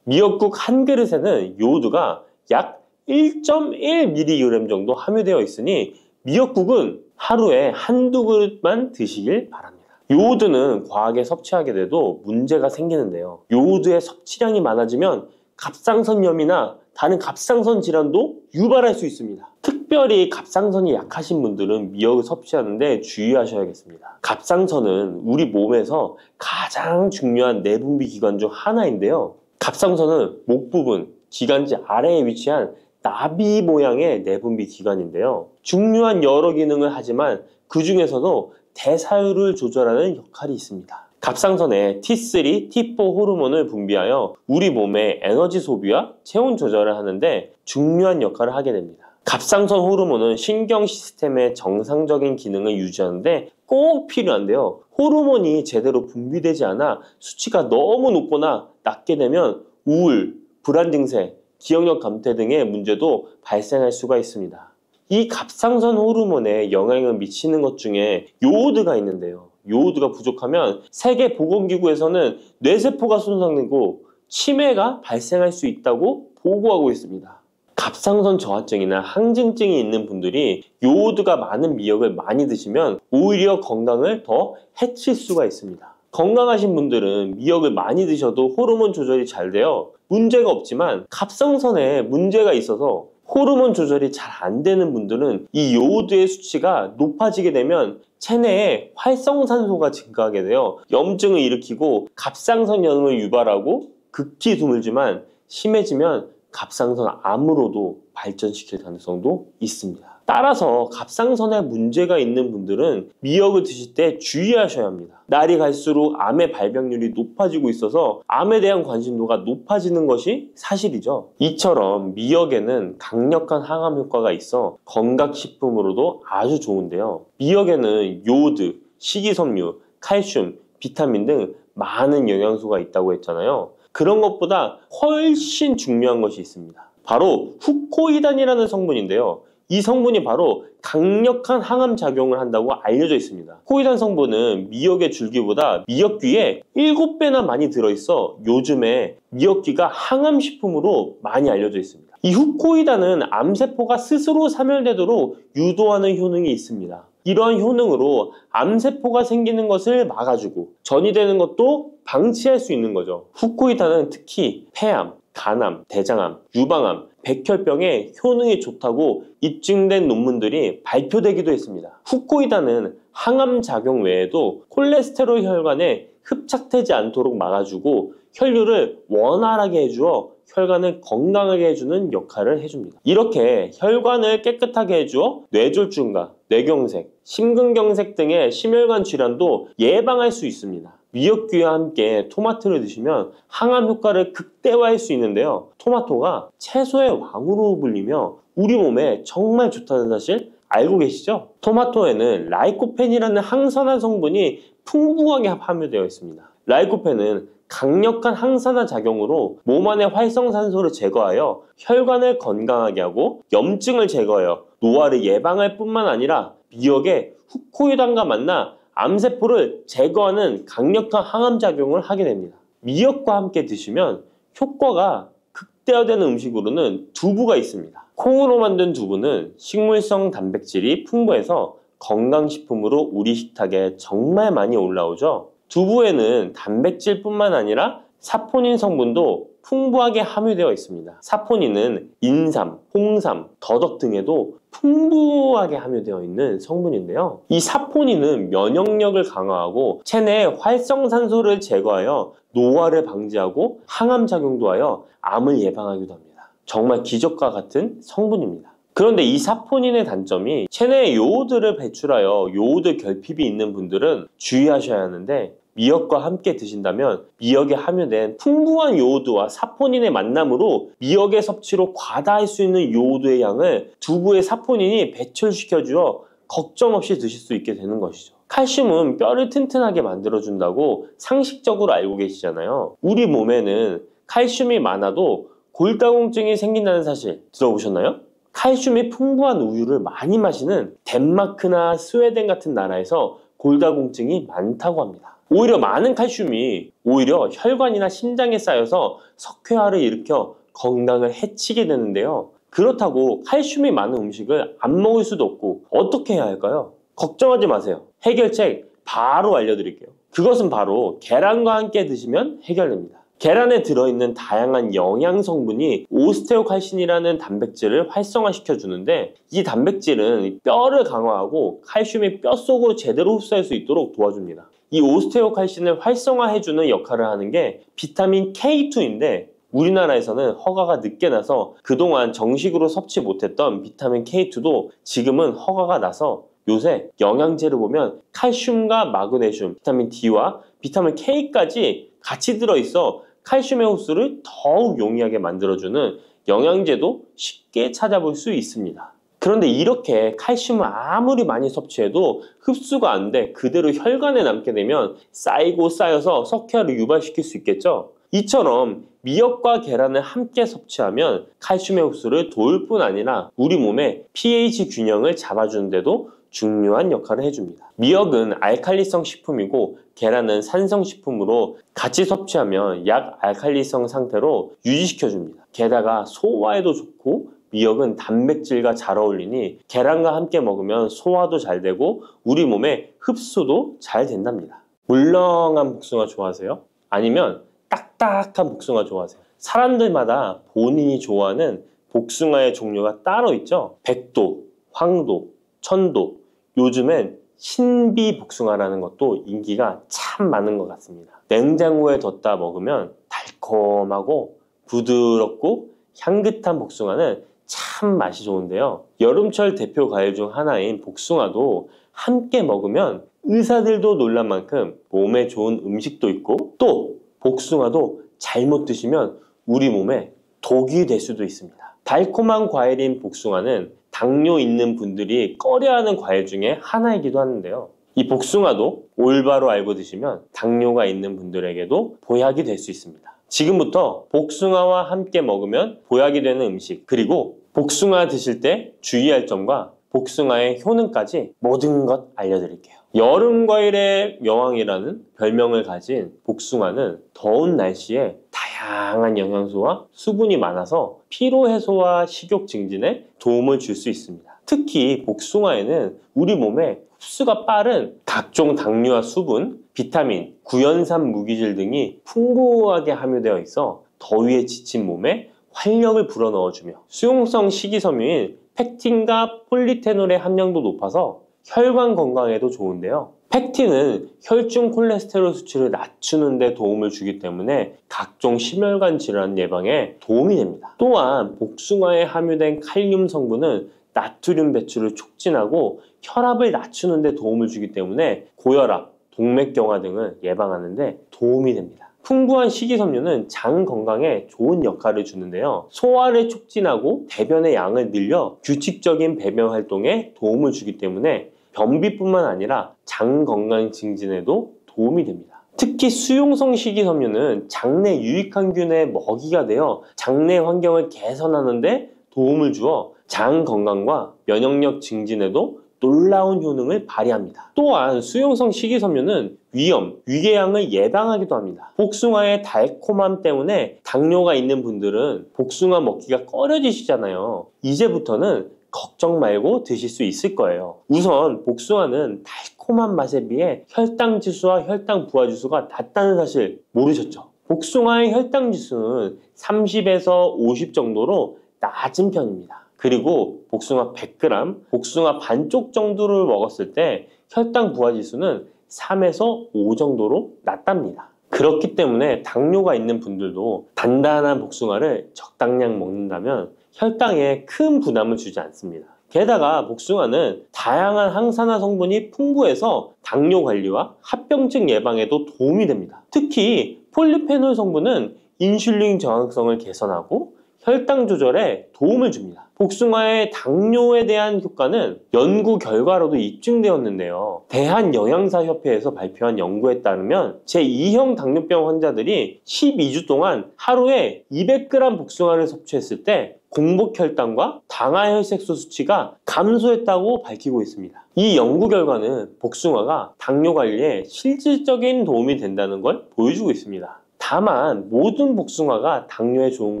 미역국 한 그릇에는 요오드가 약 1.1mg 정도 함유되어 있으니 미역국은 하루에 한두 그릇만 드시길 바랍니다. 요오드는 과하게 섭취하게 돼도 문제가 생기는데요. 요오드의 섭취량이 많아지면 갑상선염이나 다른 갑상선 질환도 유발할 수 있습니다. 특별히 갑상선이 약하신 분들은 미역을 섭취하는데 주의하셔야겠습니다. 갑상선은 우리 몸에서 가장 중요한 내분비 기관 중 하나인데요. 갑상선은 목 부분, 기관지 아래에 위치한 나비 모양의 내분비 기관인데요. 중요한 여러 기능을 하지만 그 중에서도 대사율을 조절하는 역할이 있습니다. 갑상선에 T3, T4 호르몬을 분비하여 우리 몸의 에너지 소비와 체온 조절을 하는데 중요한 역할을 하게 됩니다. 갑상선 호르몬은 신경 시스템의 정상적인 기능을 유지하는데 꼭 필요한데요. 호르몬이 제대로 분비되지 않아 수치가 너무 높거나 낮게 되면 우울, 불안 증세, 기억력 감퇴 등의 문제도 발생할 수가 있습니다. 이 갑상선 호르몬에 영향을 미치는 것 중에 요오드가 있는데요. 요오드가 부족하면 세계보건기구에서는 뇌세포가 손상되고 치매가 발생할 수 있다고 보고하고 있습니다. 갑상선 저하증이나 항진증이 있는 분들이 요오드가 많은 미역을 많이 드시면 오히려 건강을 더 해칠 수가 있습니다. 건강하신 분들은 미역을 많이 드셔도 호르몬 조절이 잘 되어 문제가 없지만 갑상선에 문제가 있어서 호르몬 조절이 잘 안 되는 분들은 이 요오드의 수치가 높아지게 되면 체내에 활성산소가 증가하게 되어 염증을 일으키고 갑상선염을 유발하고 극히 드물지만 심해지면 갑상선 암으로도 발전시킬 가능성도 있습니다. 따라서 갑상선에 문제가 있는 분들은 미역을 드실 때 주의하셔야 합니다. 날이 갈수록 암의 발병률이 높아지고 있어서 암에 대한 관심도가 높아지는 것이 사실이죠. 이처럼 미역에는 강력한 항암 효과가 있어 건강식품으로도 아주 좋은데요. 미역에는 요오드, 식이섬유, 칼슘, 비타민 등 많은 영양소가 있다고 했잖아요. 그런 것보다 훨씬 중요한 것이 있습니다. 바로 후코이단이라는 성분인데요. 이 성분이 바로 강력한 항암 작용을 한다고 알려져 있습니다. 코이단 성분은 미역의 줄기보다 미역귀에 7배나 많이 들어있어 요즘에 미역귀가 항암식품으로 많이 알려져 있습니다. 이 후코이단은 암세포가 스스로 사멸되도록 유도하는 효능이 있습니다. 이러한 효능으로 암세포가 생기는 것을 막아주고 전이 되는 것도 방치할 수 있는 거죠. 후코이단은 특히 폐암, 간암, 대장암, 유방암, 백혈병에 효능이 좋다고 입증된 논문들이 발표되기도 했습니다. 후코이단은 항암 작용 외에도 콜레스테롤 혈관에 흡착되지 않도록 막아주고 혈류를 원활하게 해주어 혈관을 건강하게 해주는 역할을 해줍니다. 이렇게 혈관을 깨끗하게 해주어 뇌졸중과 뇌경색, 심근경색 등의 심혈관 질환도 예방할 수 있습니다. 미역귀와 함께 토마토를 드시면 항암 효과를 극대화할 수 있는데요. 토마토가 채소의 왕으로 불리며 우리 몸에 정말 좋다는 사실 알고 계시죠? 토마토에는 라이코펜이라는 항산화 성분이 풍부하게 함유되어 있습니다. 라이코펜은 강력한 항산화 작용으로 몸 안의 활성산소를 제거하여 혈관을 건강하게 하고 염증을 제거하여 노화를 예방할 뿐만 아니라 미역의 후코이단과 만나 암세포를 제거하는 강력한 항암작용을 하게 됩니다. 미역과 함께 드시면 효과가 극대화되는 음식으로는 두부가 있습니다. 콩으로 만든 두부는 식물성 단백질이 풍부해서 건강식품으로 우리 식탁에 정말 많이 올라오죠. 두부에는 단백질뿐만 아니라 사포닌 성분도 풍부하게 함유되어 있습니다. 사포닌은 인삼, 홍삼, 더덕 등에도 풍부하게 함유되어 있는 성분인데요. 이 사포닌은 면역력을 강화하고 체내의 활성산소를 제거하여 노화를 방지하고 항암작용도 하여 암을 예방하기도 합니다. 정말 기적과 같은 성분입니다. 그런데 이 사포닌의 단점이 체내에 요오드를 배출하여 요오드 결핍이 있는 분들은 주의하셔야 하는데 미역과 함께 드신다면 미역에 함유된 풍부한 요오드와 사포닌의 만남으로 미역의 섭취로 과다할 수 있는 요오드의 양을 두부의 사포닌이 배출시켜주어 걱정 없이 드실 수 있게 되는 것이죠. 칼슘은 뼈를 튼튼하게 만들어준다고 상식적으로 알고 계시잖아요. 우리 몸에는 칼슘이 많아도 골다공증이 생긴다는 사실 들어보셨나요? 칼슘이 풍부한 우유를 많이 마시는 덴마크나 스웨덴 같은 나라에서 골다공증이 많다고 합니다. 오히려 많은 칼슘이 오히려 혈관이나 심장에 쌓여서 석회화를 일으켜 건강을 해치게 되는데요. 그렇다고 칼슘이 많은 음식을 안 먹을 수도 없고 어떻게 해야 할까요? 걱정하지 마세요. 해결책 바로 알려드릴게요. 그것은 바로 계란과 함께 드시면 해결됩니다. 계란에 들어있는 다양한 영양 성분이 오스테오칼신이라는 단백질을 활성화시켜 주는데 이 단백질은 뼈를 강화하고 칼슘이 뼛속으로 제대로 흡수할 수 있도록 도와줍니다. 이 오스테오칼신을 활성화해주는 역할을 하는 게 비타민 K2인데 우리나라에서는 허가가 늦게 나서 그동안 정식으로 섭취 못했던 비타민 K2도 지금은 허가가 나서 요새 영양제를 보면 칼슘과 마그네슘, 비타민 D와 비타민 K까지 같이 들어있어 칼슘의 흡수를 더욱 용이하게 만들어주는 영양제도 쉽게 찾아볼 수 있습니다. 그런데 이렇게 칼슘을 아무리 많이 섭취해도 흡수가 안 돼 그대로 혈관에 남게 되면 쌓이고 쌓여서 석회화를 유발시킬 수 있겠죠? 이처럼 미역과 계란을 함께 섭취하면 칼슘의 흡수를 도울 뿐 아니라 우리 몸의 pH 균형을 잡아주는 데도 중요한 역할을 해줍니다. 미역은 알칼리성 식품이고 계란은 산성 식품으로 같이 섭취하면 약 알칼리성 상태로 유지시켜줍니다. 게다가 소화에도 좋고 미역은 단백질과 잘 어울리니 계란과 함께 먹으면 소화도 잘 되고 우리 몸의 흡수도 잘 된답니다. 물렁한 복숭아 좋아하세요? 아니면 딱딱한 복숭아 좋아하세요? 사람들마다 본인이 좋아하는 복숭아의 종류가 따로 있죠. 백도, 황도, 천도, 요즘엔 신비 복숭아라는 것도 인기가 참 많은 것 같습니다. 냉장고에 뒀다 먹으면 달콤하고 부드럽고 향긋한 복숭아는 참 맛이 좋은데요. 여름철 대표 과일 중 하나인 복숭아도 함께 먹으면 의사들도 놀랄 만큼 몸에 좋은 음식도 있고 또 복숭아도 잘못 드시면 우리 몸에 독이 될 수도 있습니다. 달콤한 과일인 복숭아는 당뇨 있는 분들이 꺼려하는 과일 중에 하나이기도 하는데요. 이 복숭아도 올바로 알고 드시면 당뇨가 있는 분들에게도 보약이 될 수 있습니다. 지금부터 복숭아와 함께 먹으면 보약이 되는 음식 그리고 복숭아 드실 때 주의할 점과 복숭아의 효능까지 모든 것 알려드릴게요. 여름 과일의 여왕이라는 별명을 가진 복숭아는 더운 날씨에 다양한 영양소와 수분이 많아서 피로 해소와 식욕 증진에 도움을 줄 수 있습니다. 특히 복숭아에는 우리 몸에 흡수가 빠른 각종 당류와 수분, 비타민, 구연산 무기질 등이 풍부하게 함유되어 있어 더위에 지친 몸에 활력을 불어넣어주며 수용성 식이섬유인 펙틴과 폴리페놀의 함량도 높아서 혈관 건강에도 좋은데요. 펙틴은 혈중 콜레스테롤 수치를 낮추는 데 도움을 주기 때문에 각종 심혈관 질환 예방에 도움이 됩니다. 또한 복숭아에 함유된 칼륨 성분은 나트륨 배출을 촉진하고 혈압을 낮추는 데 도움을 주기 때문에 고혈압, 동맥경화 등을 예방하는 데 도움이 됩니다. 풍부한 식이섬유는 장 건강에 좋은 역할을 주는데요. 소화를 촉진하고 배변의 양을 늘려 규칙적인 배변 활동에 도움을 주기 때문에 변비뿐만 아니라 장 건강 증진에도 도움이 됩니다. 특히 수용성 식이섬유는 장내 유익항균의 먹이가 되어 장내 환경을 개선하는 데 도움을 주어 장 건강과 면역력 증진에도 놀라운 효능을 발휘합니다. 또한 수용성 식이섬유는 위염, 위궤양을 예방하기도 합니다. 복숭아의 달콤함 때문에 당뇨가 있는 분들은 복숭아 먹기가 꺼려지시잖아요. 이제부터는 걱정 말고 드실 수 있을 거예요. 우선 복숭아는 달콤한 맛에 비해 혈당 지수와 혈당 부하 지수가 낮다는 사실 모르셨죠? 복숭아의 혈당 지수는 30에서 50 정도로 낮은 편입니다. 그리고 복숭아 100g, 복숭아 반쪽 정도를 먹었을 때 혈당 부하 지수는 3에서 5 정도로 낮답니다. 그렇기 때문에 당뇨가 있는 분들도 단단한 복숭아를 적당량 먹는다면 혈당에 큰 부담을 주지 않습니다. 게다가 복숭아는 다양한 항산화 성분이 풍부해서 당뇨 관리와 합병증 예방에도 도움이 됩니다. 특히 폴리페놀 성분은 인슐린 저항성을 개선하고 혈당 조절에 도움을 줍니다. 복숭아의 당뇨에 대한 효과는 연구 결과로도 입증되었는데요. 대한영양사협회에서 발표한 연구에 따르면 제2형 당뇨병 환자들이 12주 동안 하루에 200g 복숭아를 섭취했을 때 공복혈당과 당화혈색소 수치가 감소했다고 밝히고 있습니다. 이 연구 결과는 복숭아가 당뇨 관리에 실질적인 도움이 된다는 걸 보여주고 있습니다. 다만 모든 복숭아가 당뇨에 좋은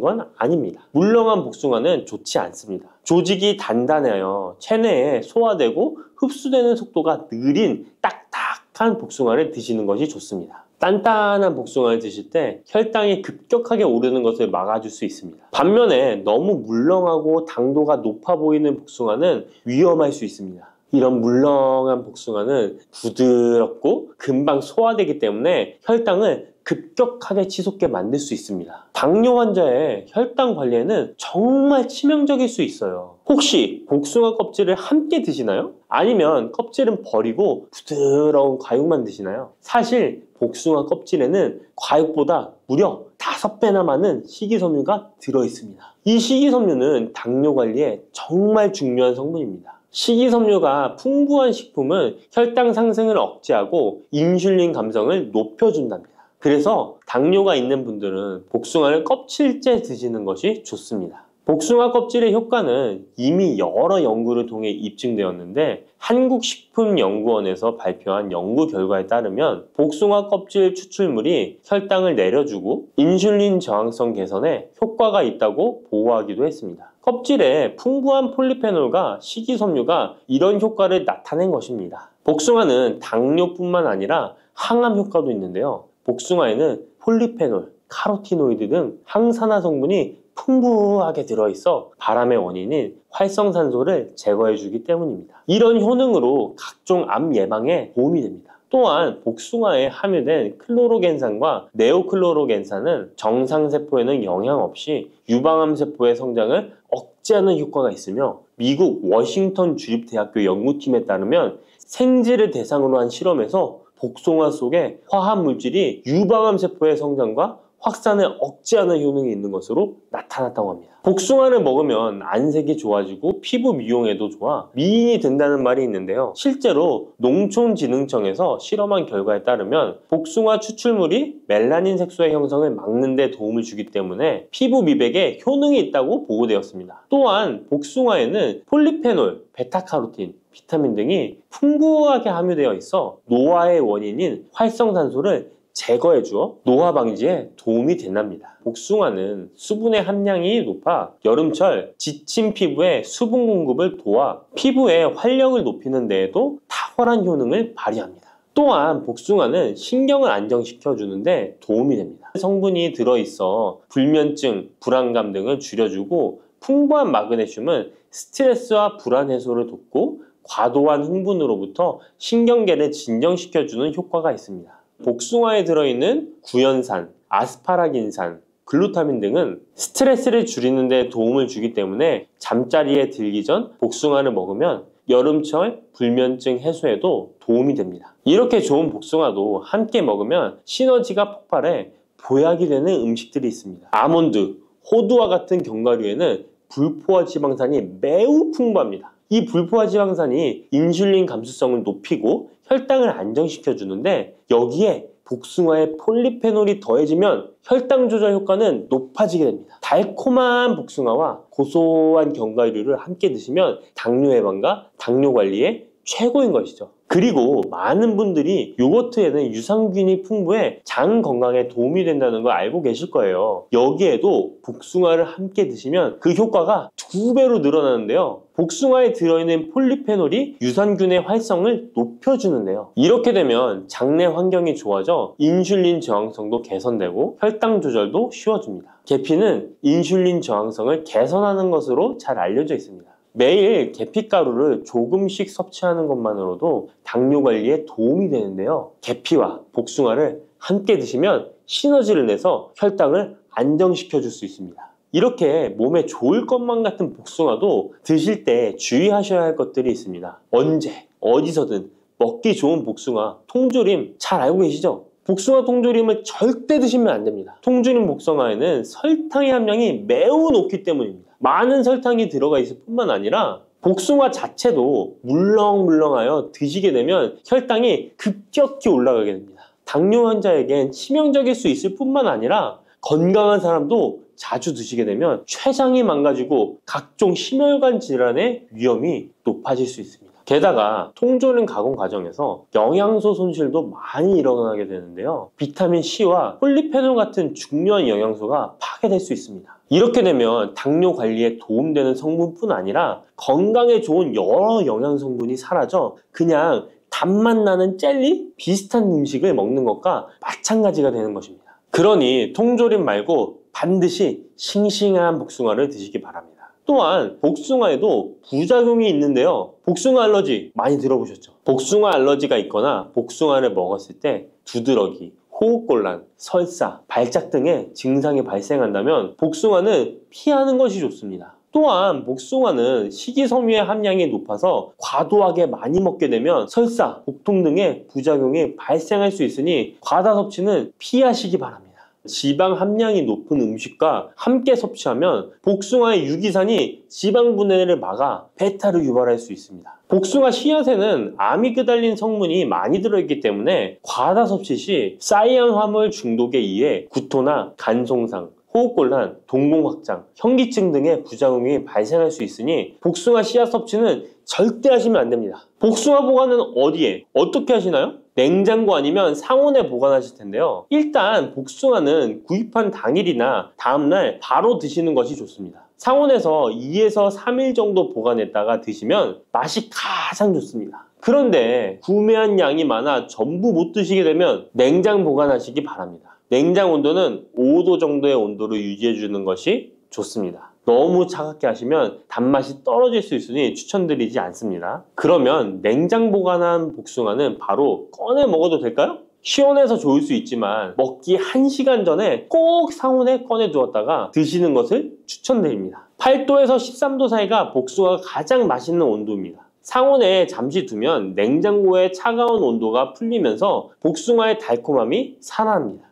건 아닙니다. 물렁한 복숭아는 좋지 않습니다. 조직이 단단해요. 체내에 소화되고 흡수되는 속도가 느린 딱딱한 복숭아를 드시는 것이 좋습니다. 단단한 복숭아를 드실 때 혈당이 급격하게 오르는 것을 막아줄 수 있습니다. 반면에 너무 물렁하고 당도가 높아 보이는 복숭아는 위험할 수 있습니다. 이런 물렁한 복숭아는 부드럽고 금방 소화되기 때문에 혈당을 급격하게 치솟게 만들 수 있습니다. 당뇨 환자의 혈당 관리에는 정말 치명적일 수 있어요. 혹시 복숭아 껍질을 함께 드시나요? 아니면 껍질은 버리고 부드러운 과육만 드시나요? 사실 복숭아 껍질에는 과육보다 무려 5배나 많은 식이섬유가 들어있습니다. 이 식이섬유는 당뇨 관리에 정말 중요한 성분입니다. 식이섬유가 풍부한 식품은 혈당 상승을 억제하고 인슐린 감성을 높여준답니다. 그래서 당뇨가 있는 분들은 복숭아를 껍질째 드시는 것이 좋습니다. 복숭아 껍질의 효과는 이미 여러 연구를 통해 입증되었는데 한국식품연구원에서 발표한 연구 결과에 따르면 복숭아 껍질 추출물이 혈당을 내려주고 인슐린 저항성 개선에 효과가 있다고 보고하기도 했습니다. 껍질에 풍부한 폴리페놀과 식이섬유가 이런 효과를 나타낸 것입니다. 복숭아는 당뇨뿐만 아니라 항암 효과도 있는데요. 복숭아에는 폴리페놀, 카로티노이드 등 항산화 성분이 풍부하게 들어있어 바람의 원인인 활성산소를 제거해주기 때문입니다. 이런 효능으로 각종 암 예방에 도움이 됩니다. 또한 복숭아에 함유된 클로로겐산과 네오클로로겐산은 정상세포에는 영향 없이 유방암세포의 성장을 억제하는 효과가 있으며 미국 워싱턴 주립대학교 연구팀에 따르면 생쥐를 대상으로 한 실험에서 복숭아 속에 화합물질이 유방암세포의 성장과 확산을 억제하는 효능이 있는 것으로 나타났다고 합니다. 복숭아를 먹으면 안색이 좋아지고 피부 미용에도 좋아 미인이 된다는 말이 있는데요. 실제로 농촌진흥청에서 실험한 결과에 따르면 복숭아 추출물이 멜라닌 색소의 형성을 막는 데 도움을 주기 때문에 피부 미백에 효능이 있다고 보고되었습니다. 또한 복숭아에는 폴리페놀, 베타카로틴, 비타민 등이 풍부하게 함유되어 있어 노화의 원인인 활성산소를 제거해주어 노화 방지에 도움이 된답니다. 복숭아는 수분의 함량이 높아 여름철 지친 피부에 수분 공급을 도와 피부의 활력을 높이는 데에도 탁월한 효능을 발휘합니다. 또한 복숭아는 신경을 안정시켜 주는데 도움이 됩니다. 성분이 들어있어 불면증, 불안감 등을 줄여주고 풍부한 마그네슘은 스트레스와 불안 해소를 돕고 과도한 흥분으로부터 신경계를 진정시켜주는 효과가 있습니다. 복숭아에 들어있는 구연산, 아스파라긴산, 글루타민 등은 스트레스를 줄이는 데 도움을 주기 때문에 잠자리에 들기 전 복숭아를 먹으면 여름철 불면증 해소에도 도움이 됩니다. 이렇게 좋은 복숭아도 함께 먹으면 시너지가 폭발해 보약이 되는 음식들이 있습니다. 아몬드, 호두와 같은 견과류에는 불포화 지방산이 매우 풍부합니다. 이 불포화 지방산이 인슐린 감수성을 높이고 혈당을 안정시켜주는데 여기에 복숭아의 폴리페놀이 더해지면 혈당 조절 효과는 높아지게 됩니다. 달콤한 복숭아와 고소한 견과류를 함께 드시면 당뇨 예방과 당뇨 관리에 최고인 것이죠. 그리고 많은 분들이 요거트에는 유산균이 풍부해 장 건강에 도움이 된다는 걸 알고 계실 거예요. 여기에도 복숭아를 함께 드시면 그 효과가 2배로 늘어나는데요. 복숭아에 들어있는 폴리페놀이 유산균의 활성을 높여주는데요. 이렇게 되면 장내 환경이 좋아져 인슐린 저항성도 개선되고 혈당 조절도 쉬워집니다. 계피는 인슐린 저항성을 개선하는 것으로 잘 알려져 있습니다. 매일 계피가루를 조금씩 섭취하는 것만으로도 당뇨 관리에 도움이 되는데요. 계피와 복숭아를 함께 드시면 시너지를 내서 혈당을 안정시켜 줄 수 있습니다. 이렇게 몸에 좋을 것만 같은 복숭아도 드실 때 주의하셔야 할 것들이 있습니다. 언제, 어디서든 먹기 좋은 복숭아, 통조림 잘 알고 계시죠? 복숭아 통조림을 절대 드시면 안 됩니다. 통조림 복숭아에는 설탕의 함량이 매우 높기 때문입니다. 많은 설탕이 들어가 있을 뿐만 아니라 복숭아 자체도 물렁물렁하여 드시게 되면 혈당이 급격히 올라가게 됩니다. 당뇨 환자에겐 치명적일 수 있을 뿐만 아니라 건강한 사람도 자주 드시게 되면 췌장이 망가지고 각종 심혈관 질환의 위험이 높아질 수 있습니다. 게다가 통조림 가공 과정에서 영양소 손실도 많이 일어나게 되는데요. 비타민 C와 폴리페놀 같은 중요한 영양소가 파괴될 수 있습니다. 이렇게 되면 당뇨 관리에 도움되는 성분뿐 아니라 건강에 좋은 여러 영양 성분이 사라져 그냥 단맛 나는 젤리 비슷한 음식을 먹는 것과 마찬가지가 되는 것입니다. 그러니 통조림 말고 반드시 싱싱한 복숭아를 드시기 바랍니다. 또한 복숭아에도 부작용이 있는데요. 복숭아 알러지 많이 들어보셨죠? 복숭아 알러지가 있거나 복숭아를 먹었을 때 두드러기, 호흡곤란, 설사, 발작 등의 증상이 발생한다면 복숭아는 피하는 것이 좋습니다. 또한 복숭아는 식이섬유의 함량이 높아서 과도하게 많이 먹게 되면 설사, 복통 등의 부작용이 발생할 수 있으니 과다 섭취는 피하시기 바랍니다. 지방 함량이 높은 음식과 함께 섭취하면 복숭아의 유기산이 지방 분해를 막아 배탈을 유발할 수 있습니다. 복숭아 씨앗에는 아미그달린 성분이 많이 들어있기 때문에 과다 섭취 시 사이안 화물 중독에 의해 구토나 간 손상, 호흡곤란, 동공 확장, 현기증 등의 부작용이 발생할 수 있으니 복숭아 씨앗 섭취는 절대 하시면 안 됩니다. 복숭아 보관은 어디에, 어떻게 하시나요? 냉장고 아니면 상온에 보관하실 텐데요. 일단 복숭아는 구입한 당일이나 다음날 바로 드시는 것이 좋습니다. 상온에서 2에서 3일 정도 보관했다가 드시면 맛이 가장 좋습니다. 그런데 구매한 양이 많아 전부 못 드시게 되면 냉장 보관하시기 바랍니다. 냉장 온도는 5도 정도의 온도로 유지해 주는 것이 좋습니다. 너무 차갑게 하시면 단맛이 떨어질 수 있으니 추천드리지 않습니다. 그러면 냉장 보관한 복숭아는 바로 꺼내 먹어도 될까요? 시원해서 좋을 수 있지만 먹기 1시간 전에 꼭 상온에 꺼내 두었다가 드시는 것을 추천드립니다. 8도에서 13도 사이가 복숭아가 가장 맛있는 온도입니다. 상온에 잠시 두면 냉장고의 차가운 온도가 풀리면서 복숭아의 달콤함이 살아납니다.